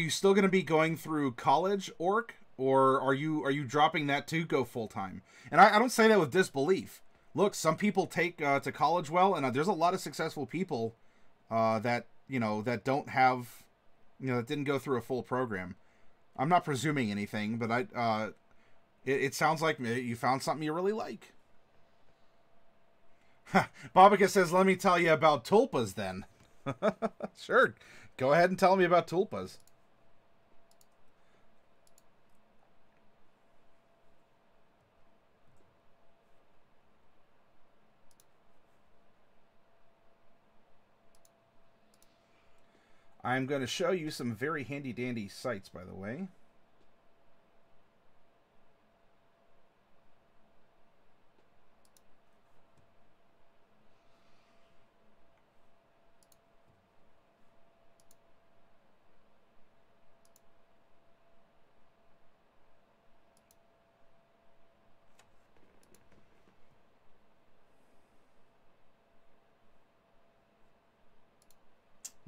still going to be going through college, Orc? Or are you dropping that to go full-time? And I don't say that with disbelief. Look, some people take to college well, and there's a lot of successful people that don't have, that didn't go through a full program. I'm not presuming anything, but it sounds like you found something you really like. Bobika says, let me tell you about tulpas then. Sure, go ahead and tell me about tulpas. I'm going to show you some very handy-dandy sites, by the way.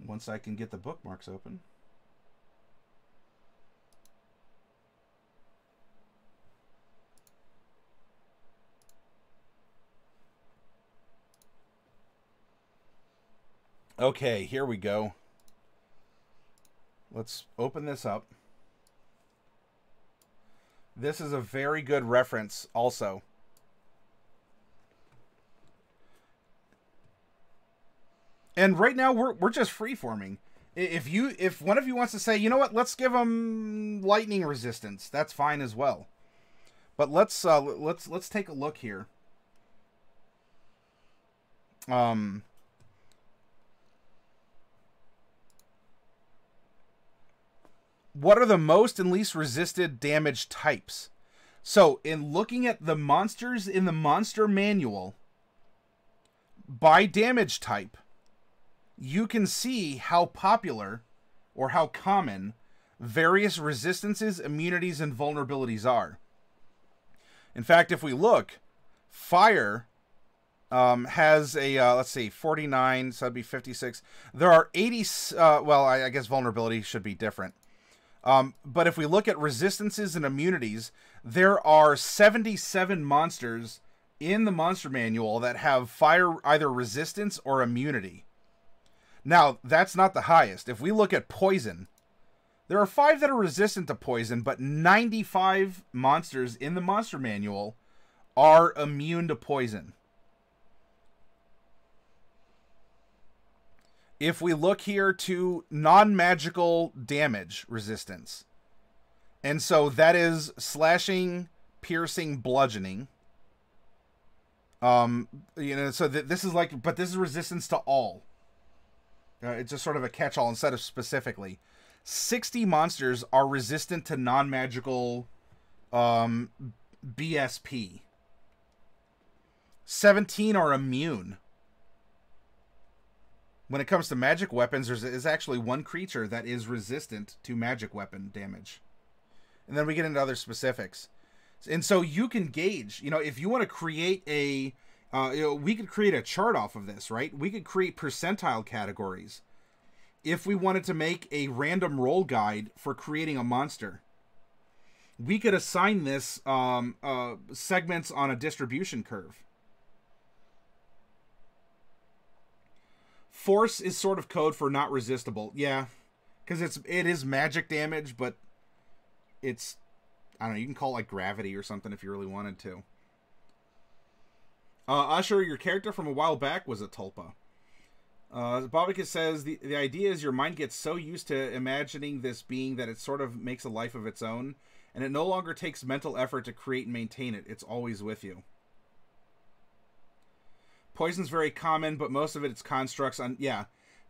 Once I can get the bookmarks open. Okay, here we go. Let's open this up. This is a very good reference also. And right now we're just freeforming. If one of you wants to say, you know what, let's give them lightning resistance, that's fine as well. But let's take a look here. What are the most and least resisted damage types? So, in looking at the monsters in the monster manual, by damage type, you can see how popular or how common various resistances, immunities, and vulnerabilities are. In fact, if we look, fire has a, let's see, 49, so that'd be 56. There are 80, well, I guess vulnerability should be different. But if we look at resistances and immunities, there are 77 monsters in the monster manual that have fire either resistance or immunity. Now, that's not the highest. If we look at poison, there are 5 that are resistant to poison, but 95 monsters in the monster manual are immune to poison. If we look here to non-magical damage resistance, and so that is slashing, piercing, bludgeoning. You know, so this is like, but this is resistance to all. It's just sort of a catch-all instead of specifically. 60 monsters are resistant to non-magical BSP. 17 are immune. When it comes to magic weapons, there's actually one creature that is resistant to magic weapon damage. And then we get into other specifics. And so you can gauge, you know, if you want to create a, you know, we could create a chart off of this, right? We could create percentile categories. If we wanted to make a random roll guide for creating a monster, we could assign this segments on a distribution curve. Force is sort of code for not resistible. Yeah, because it is magic damage, but it's, I don't know, you can call it like gravity or something if you really wanted to. Usher, your character from a while back was a tulpa. Bobika says, the idea is your mind gets so used to imagining this being that it sort of makes a life of its own, and it no longer takes mental effort to create and maintain it. It's always with you. Poison's very common, but most of it's constructs on, yeah,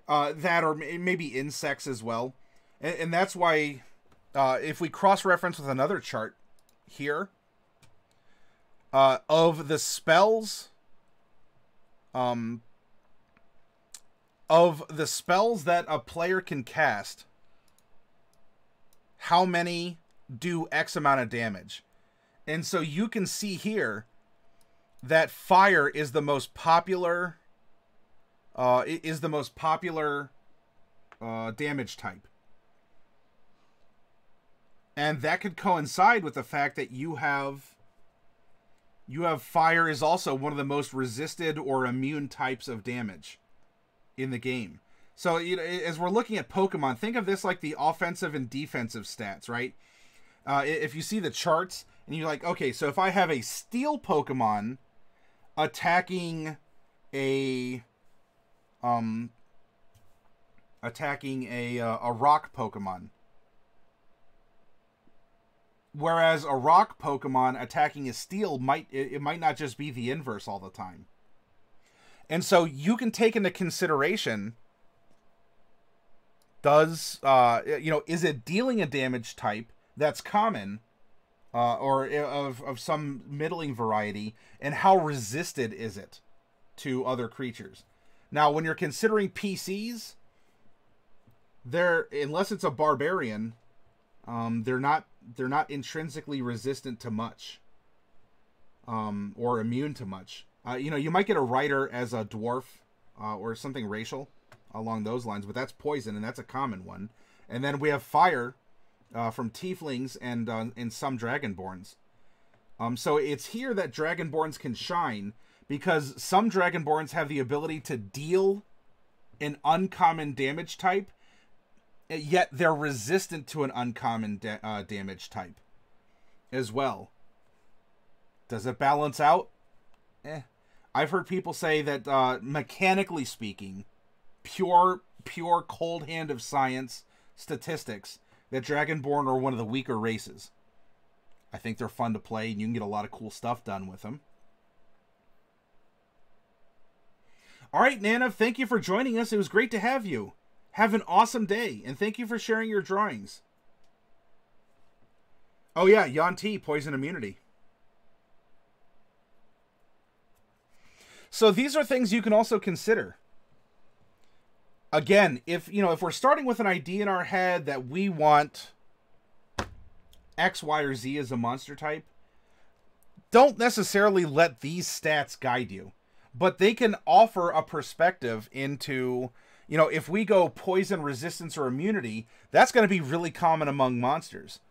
that or maybe insects as well. And that's why, if we cross-reference with another chart here, of the spells, that a player can cast, how many do X amount of damage? And so you can see here that fire is the most popular, damage type. And that could coincide with the fact that you have fire is also one of the most resisted or immune types of damage in the game. So, you know, as we're looking at Pokemon, think of this like the offensive and defensive stats, right? If you see the charts and you're like, okay, so if I have a steel Pokemon attacking a rock Pokemon, whereas a rock Pokemon attacking a steel might not just be the inverse all the time. And so you can take into consideration, does you know, is it dealing a damage type that's common, or of some middling variety, and how resisted is it to other creatures? Now, when you're considering PCs, unless it's a barbarian, they're not intrinsically resistant to much, or immune to much. You know, you might get a rider as a dwarf, or something racial along those lines, but that's poison, and that's a common one. And then we have fire from tieflings and some dragonborns. So it's here that dragonborns can shine, because some dragonborns have the ability to deal an uncommon damage type, yet they're resistant to an uncommon damage type as well. Does it balance out? I've heard people say that mechanically speaking, pure cold hand of science statistics, that Dragonborn are one of the weaker races. I think they're fun to play, and you can get a lot of cool stuff done with them. All right, Nana, thank you for joining us. It was great to have you. Have an awesome day, and thank you for sharing your drawings. Oh yeah, Yan T, poison immunity. So these are things you can also consider. Again, if we're starting with an idea in our head that we want X, Y, or Z as a monster type, don't necessarily let these stats guide you, but they can offer a perspective into, if we go poison, resistance, or immunity, that's going to be really common among monsters.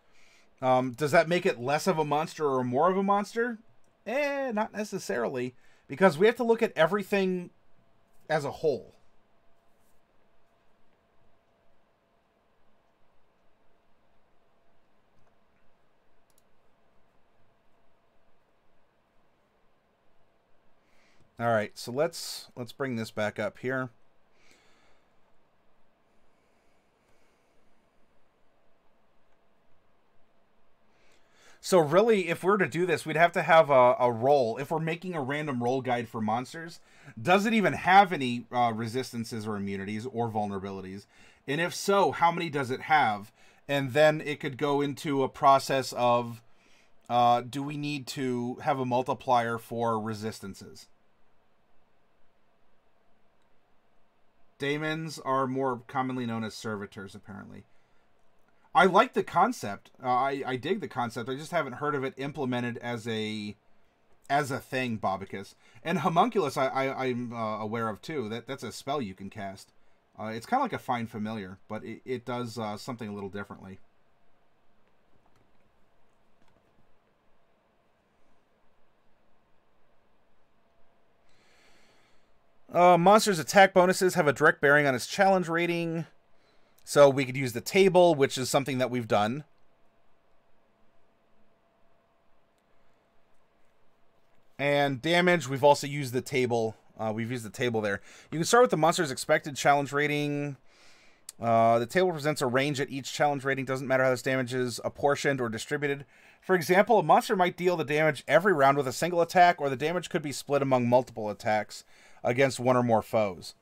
Does that make it less of a monster or more of a monster? Not necessarily, because we have to look at everything as a whole. All right, so let's bring this back up here. So really, if we're to do this, we'd have to have a roll. If we're making a random roll guide for monsters, does it even have any resistances or immunities or vulnerabilities? And if so, how many does it have? And then it could go into a process of, do we need to have a multiplier for resistances? Daemons are more commonly known as servitors, apparently. I like the concept. I dig the concept. I just haven't heard of it implemented as a thing, Bobicus. And Homunculus, I'm aware of too. That's a spell you can cast. It's kind of like a Find Familiar, but it does something a little differently. Monsters' attack bonuses have a direct bearing on its challenge rating. So we could use the table, which is something that we've done. And damage, we've also used the table. We've used the table there. You can start with the monster's expected challenge rating. The table presents a range at each challenge rating. Doesn't matter how this damage is apportioned or distributed. For example, a monster might deal the damage every round with a single attack, or the damage could be split among multiple attacks against one or more foes.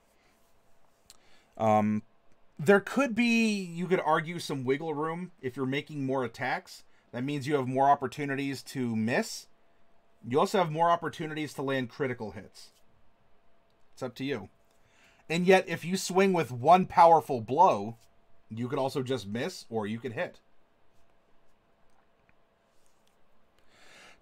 There could be, you could argue, some wiggle room if you're making more attacks. That means you have more opportunities to miss. You also have more opportunities to land critical hits. It's up to you. And yet, if you swing with one powerful blow, you could also just miss, or you could hit.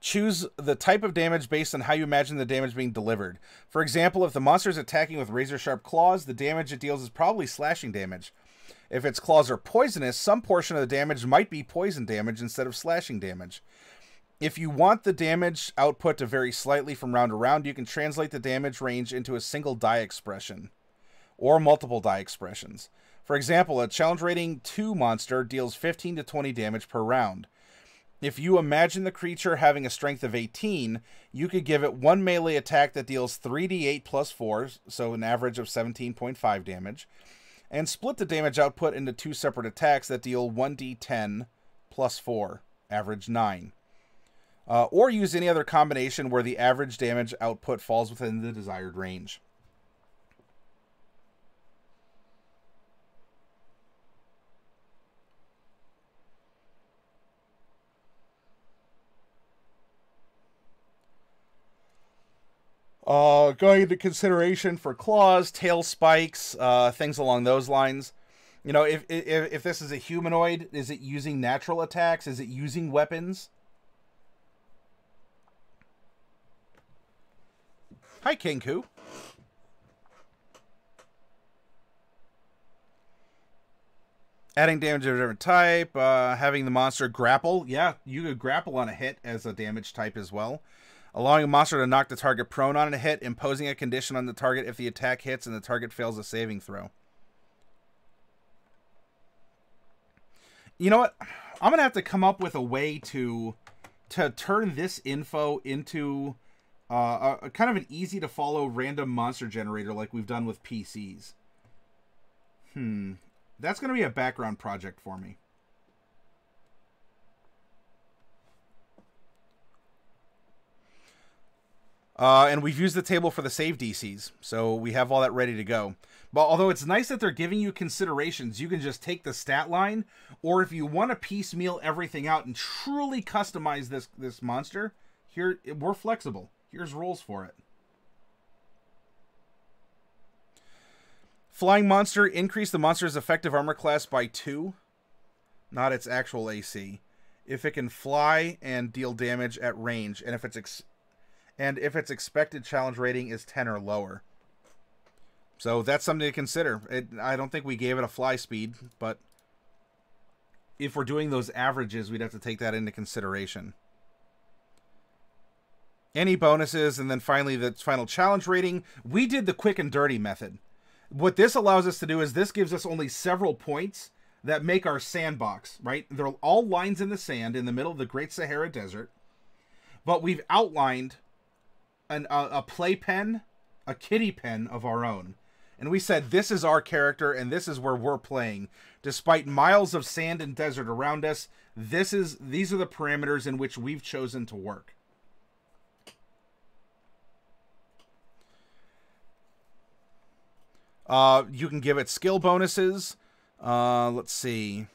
Choose the type of damage based on how you imagine the damage being delivered. For example, if the monster is attacking with razor-sharp claws, the damage it deals is probably slashing damage. If its claws are poisonous, some portion of the damage might be poison damage instead of slashing damage. If you want the damage output to vary slightly from round to round, you can translate the damage range into a single die expression, or multiple die expressions. For example, a challenge rating 2 monster deals 15 to 20 damage per round. If you imagine the creature having a strength of 18, you could give it one melee attack that deals 3d8 plus 4, so an average of 17.5 damage, and split the damage output into 2 separate attacks that deal 1d10 plus 4, average 9. Or use any other combination where the average damage output falls within the desired range. Going into consideration for claws, tail spikes, things along those lines. You know, if this is a humanoid, is it using natural attacks? Is it using weapons? Hi, Kinku. Adding damage of a different type, having the monster grapple. Yeah, you could grapple on a hit as a damage type as well. Allowing a monster to knock the target prone on a hit, imposing a condition on the target if the attack hits and the target fails a saving throw. You know what? I'm going to have to come up with a way to turn this info into a kind of an easy-to-follow random monster generator like we've done with PCs. That's going to be a background project for me. And we've used the table for the save DCs, so we have all that ready to go. But although it's nice that they're giving you considerations, you can just take the stat line, or if you want to piecemeal everything out and truly customize this monster, here we're flexible. Here's rules for it. Flying monster, increase the monster's effective armor class by 2, not its actual AC, if it can fly and deal damage at range, and if its expected challenge rating is 10 or lower. So that's something to consider. I don't think we gave it a fly speed, but if we're doing those averages, we'd have to take that into consideration. Any bonuses, and then finally the final challenge rating. We did the quick and dirty method. What this allows us to do is this gives us only several points that make our sandbox, right? They're all lines in the sand in the middle of the Great Sahara Desert. But we've outlined a playpen, a kitty pen of our own. and we said, this is our character and this is where we're playing. Despite miles of sand and desert around us, these are the parameters in which we've chosen to work. You can give it skill bonuses. Let's see.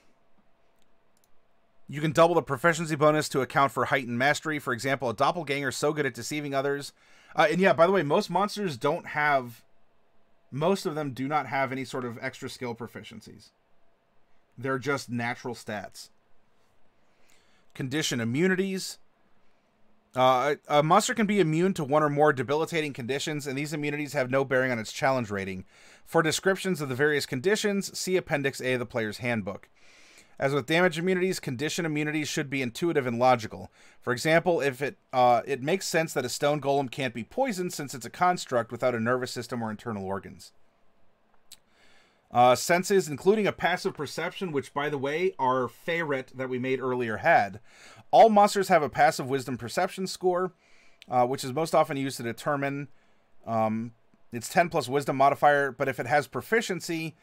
You can double the proficiency bonus to account for heightened mastery. For example, a doppelganger so good at deceiving others. And yeah, by the way, most monsters don't have... Most of them do not have any sort of extra skill proficiencies. They're just natural stats. Condition immunities. A monster can be immune to one or more debilitating conditions, and these immunities have no bearing on its challenge rating. For descriptions of the various conditions, see Appendix A of the player's handbook. As with damage immunities, condition immunities should be intuitive and logical. For example, if it makes sense that a stone golem can't be poisoned since it's a construct without a nervous system or internal organs. Senses, including a passive perception, which, by the way, our ferret that we made earlier had. All monsters have a passive wisdom perception score, which is most often used to determine its 10 plus wisdom modifier, but if it has proficiency,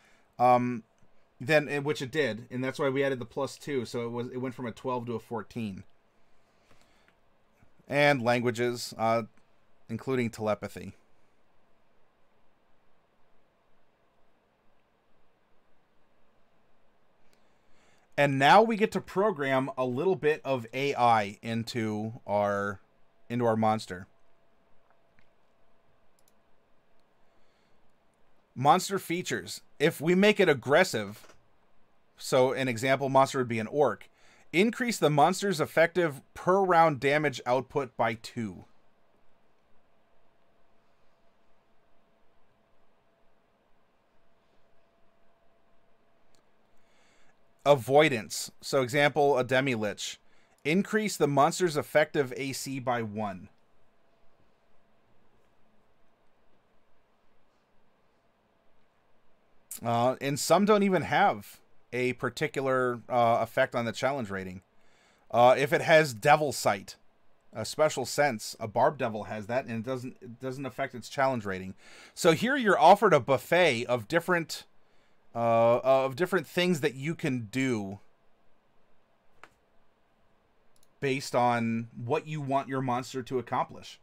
then, which it did, and that's why we added the +2, so it went from a 12 to a 14. And languages, including telepathy. And now we get to program a little bit of AI into our monster. Monster features. If we make it aggressive, so an example monster would be an orc, increase the monster's effective per round damage output by 2. Avoidance. So example, a demi-lich. Increase the monster's effective AC by 1. And some don't even have a particular effect on the challenge rating. If it has Devil Sight, a special sense, a Barb Devil has that, and it doesn't affect its challenge rating. So here you're offered a buffet of different things that you can do based on what you want your monster to accomplish.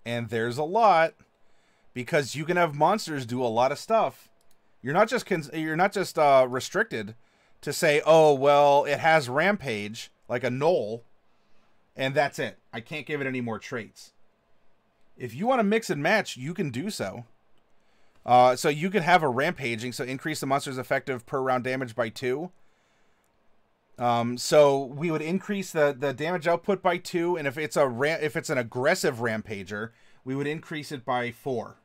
And there's a lot, because you can have monsters do a lot of stuff. You're not just restricted to say, oh, well, it has Rampage, like a Knoll, and that's it. I can't give it any more traits. If you want to mix and match, you can do so. So you could have a Rampaging, so increase the monster's effective per round damage by 2. So we would increase the damage output by 2, and if it's an aggressive Rampager, we would increase it by 4.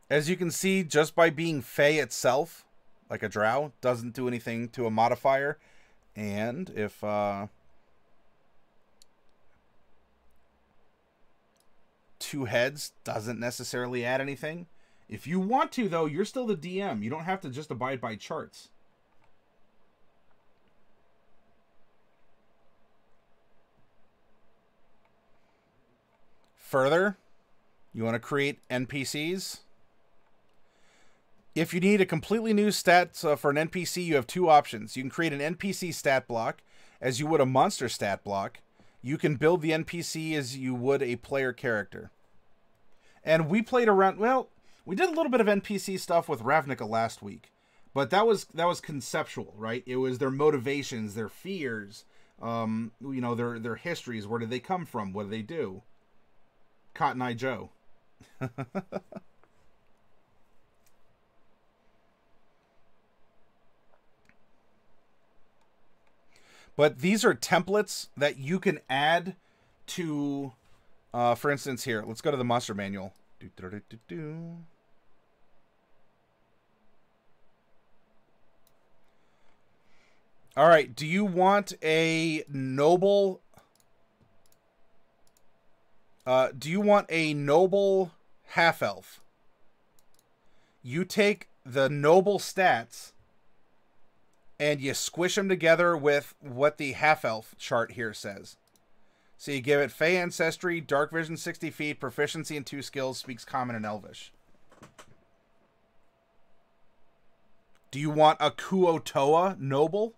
As you can see, just by being Fey itself, like a drow, doesn't do anything to a modifier. And if two heads doesn't necessarily add anything. If you want to, though, you're still the DM. You don't have to just abide by charts. Further, you want to create NPCs. If you need a completely new stat for an NPC, you have 2 options. You can create an NPC stat block as you would a monster stat block. You can build the NPC as you would a player character. And we played around, well, we did a little bit of NPC stuff with Ravnica last week. But that was conceptual, right? It was their motivations, their fears, you know, their histories. Where did they come from? What do they do? Cotton Eye Joe. But these are templates that you can add to, for instance, here, let's go to the monster manual. All right, do you want a noble... do you want a noble half-elf? You take the noble stats and you squish them together with what the half-elf chart here says. So you give it Fey Ancestry, Dark Vision 60 feet, Proficiency in 2 skills, speaks Common and Elvish. Do you want a Kuo-Toa noble?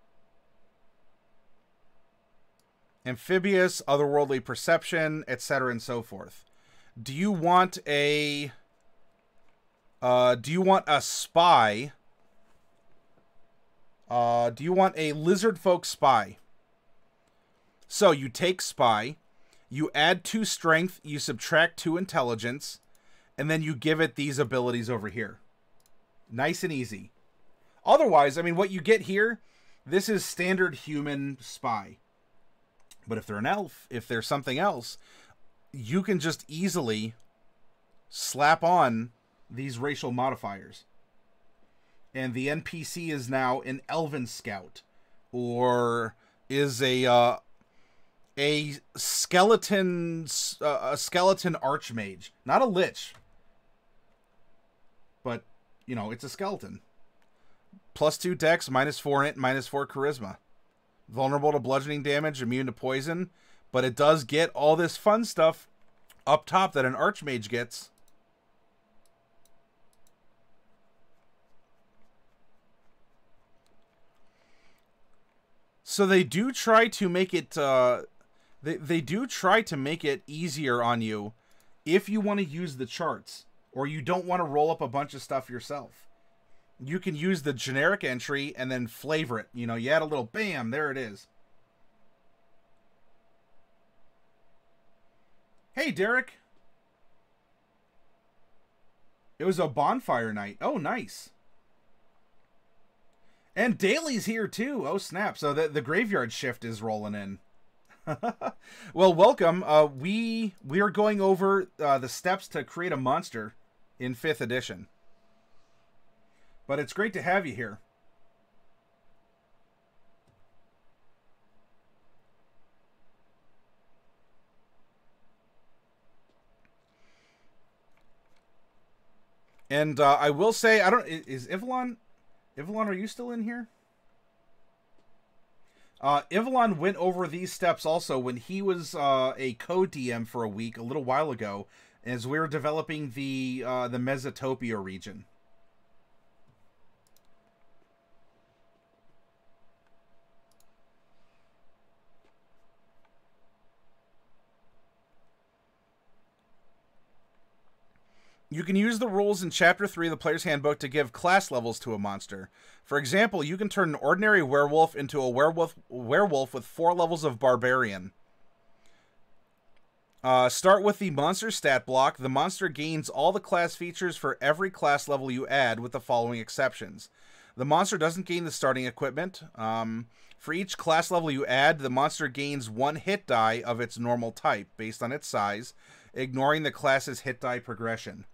Amphibious, Otherworldly Perception, etc. and so forth. Do you want a... spy? Do you want a Lizard Folk Spy? So you take Spy, you add 2 Strength, you subtract 2 Intelligence, and then you give it these abilities over here. Nice and easy. Otherwise, I mean, what you get here, this is standard human Spy. But if they're an elf, if they're something else, you can just easily slap on these racial modifiers. And the NPC is now an Elven Scout, or is a skeleton archmage, not a lich, but you know, it's a skeleton. +2 Dex, -4 Int, -4 Charisma. Vulnerable to bludgeoning damage, immune to poison, but it does get all this fun stuff up top that an archmage gets. So they do try to make it they do try to make it easier on you if you want to use the charts or you don't want to roll up a bunch of stuff yourself. You can use the generic entry and then flavor it. You know, you add a little bam, there it is. Hey, Derek. It was a bonfire night. Oh, nice. And Daly's here, too. Oh, snap. So the graveyard shift is rolling in. Well, welcome. We are going over the steps to create a monster in 5th edition. But it's great to have you here. And I will say, I don't... Is Ivalon... Ivalon, are you still in here? Ivalon went over these steps also when he was a co-DM for a week a little while ago, as we were developing the Mesotopia region. You can use the rules in Chapter 3 of the Player's Handbook to give class levels to a monster. For example, you can turn an ordinary werewolf into a werewolf with 4 levels of Barbarian. Start with the monster stat block. The monster gains all the class features for every class level you add, with the following exceptions. The monster doesn't gain the starting equipment. For each class level you add, the monster gains 1 hit die of its normal type, based on its size, ignoring the class's hit die progression.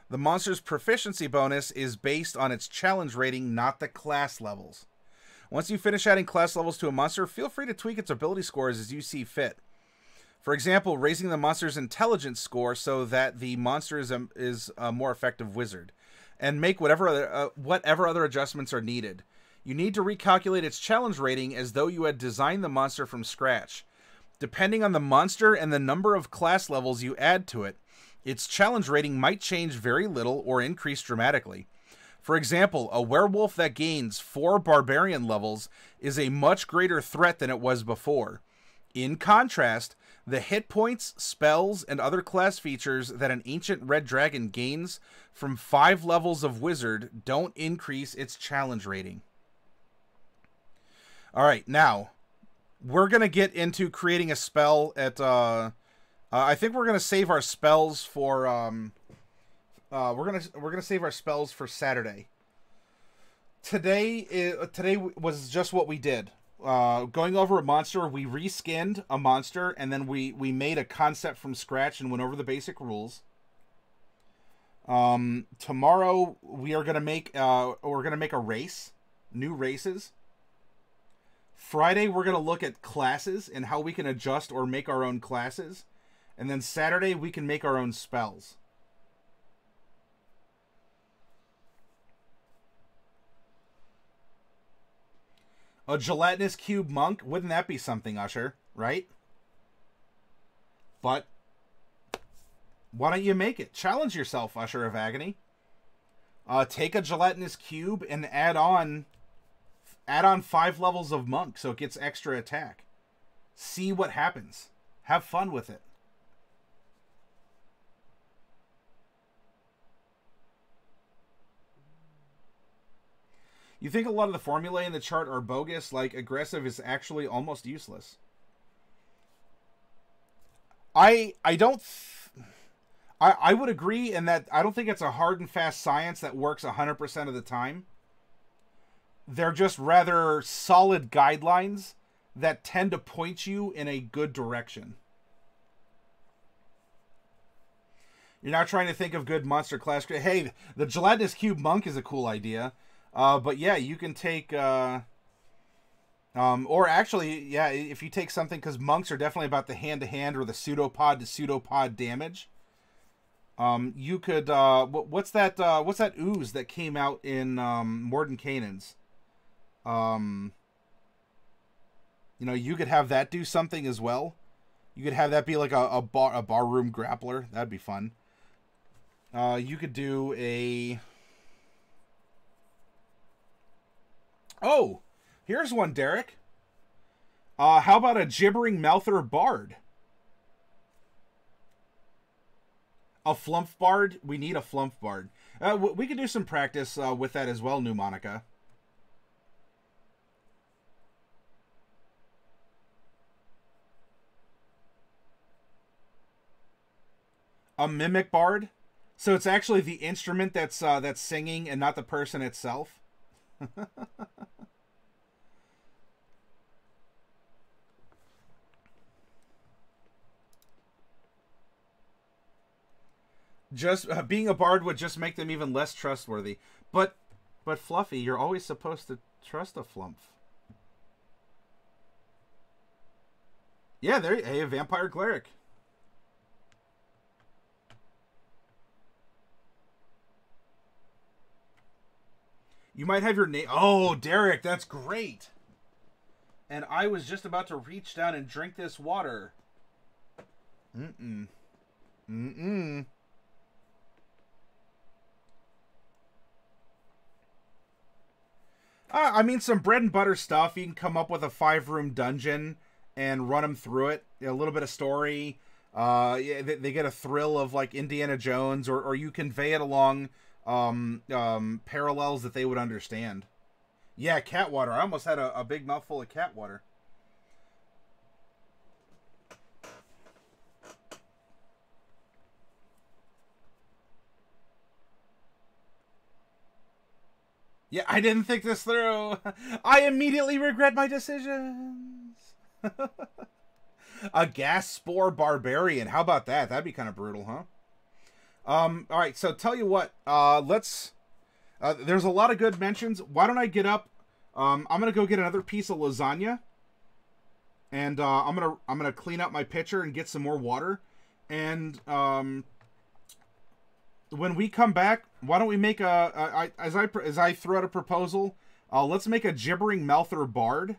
The monster's proficiency bonus is based on its challenge rating, not the class levels. Once you finish adding class levels to a monster, feel free to tweak its ability scores as you see fit. For example, raising the monster's intelligence score so that the monster is a more effective wizard, and make whatever other adjustments are needed. You need to recalculate its challenge rating as though you had designed the monster from scratch. Depending on the monster and the number of class levels you add to it, its challenge rating might change very little or increase dramatically. For example, a werewolf that gains 4 barbarian levels is a much greater threat than it was before. In contrast, the hit points, spells, and other class features that an ancient red dragon gains from 5 levels of wizard don't increase its challenge rating. Alright, now, we're going to get into creating a spell at... I think we're gonna save our spells for we're gonna save our spells for Saturday. Today was just what we did. Going over a monster, we reskinned a monster, and then we made a concept from scratch and went over the basic rules. Tomorrow we are gonna make a race, new races. Friday we're gonna look at classes and how we can adjust or make our own classes, and then Saturday we can make our own spells. A gelatinous cube monk, wouldn't that be something, Usher? Right? But why don't you make it? Challenge yourself, Usher of Agony. Take a gelatinous cube and add on 5 levels of monk so it gets extra attack. See what happens. Have fun with it. You think a lot of the formulae in the chart are bogus, like aggressive is actually almost useless. I would agree in that I don't think it's a hard and fast science that works 100% of the time. They're just rather solid guidelines that tend to point you in a good direction. You're not trying to think of good monster class. Hey, the gelatinous cube monk is a cool idea. But yeah, you can take, or actually, yeah, if you take something, because monks are definitely about the hand-to-hand or the pseudopod to pseudopod damage. You could, what's that ooze that came out in, Mordenkainen's? You know, you could have that do something as well. You could have that be like a barroom grappler. That'd be fun. You could do a... Oh, here's one, Derek. How about a Gibbering Mouther Bard? A Flump Bard? We need a Flump Bard. We could do some practice with that as well, Pneumonica. A Mimic Bard? So it's actually the instrument that's singing and not the person itself? Just being a bard would just make them even less trustworthy. But Fluffy, you're always supposed to trust a flump. Yeah, hey, a vampire cleric. You might have your name. Oh, Derek, that's great. And I was just about to reach down and drink this water. I mean, some bread and butter stuff. You can come up with a 5-room dungeon and run them through it. A little bit of story. Yeah, they get a thrill of like Indiana Jones, or you convey it along parallels that they would understand. Yeah, cat water. I almost had a big mouthful of cat water. Yeah, I didn't think this through. I immediately regret my decisions. A gas spore barbarian. How about that? That'd be kind of brutal, huh? All right, so tell you what. Let's... there's a lot of good mentions. Why don't I get up? I'm gonna go get another piece of lasagna, and I'm gonna clean up my pitcher and get some more water. And when we come back, why don't we make as I throw out a proposal? Let's make a Gibbering Mouther Bard,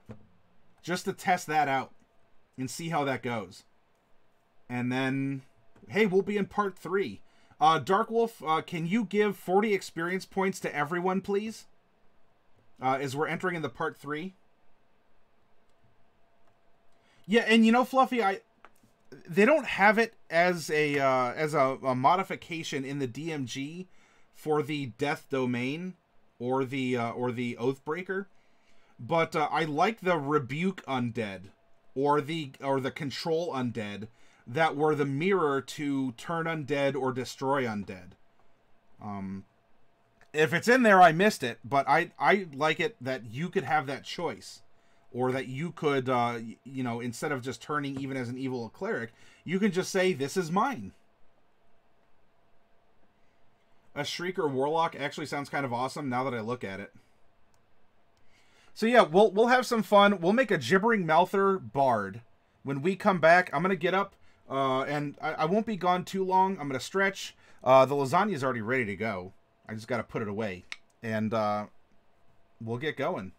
just to test that out and see how that goes. And then, hey, we'll be in part 3. Dark Wolf, can you give 40 experience points to everyone, please? As we're entering into part 3. Yeah, and you know, Fluffy, they don't have it as a modification in the DMG for the Death Domain or the Oathbreaker, but I like the Rebuke Undead or the Control Undead that were the mirror to Turn Undead or Destroy Undead. If it's in there, I missed it, but I like it that you could have that choice. Or that you could, you know, instead of just turning even as an evil cleric, you can just say, this is mine. a Shrieker Warlock actually sounds kind of awesome now that I look at it. So yeah, we'll have some fun. We'll make a Gibbering Mouther Bard. When we come back, I'm going to get up, and I won't be gone too long. I'm going to stretch. The lasagna is already ready to go. I just got to put it away. And we'll get going.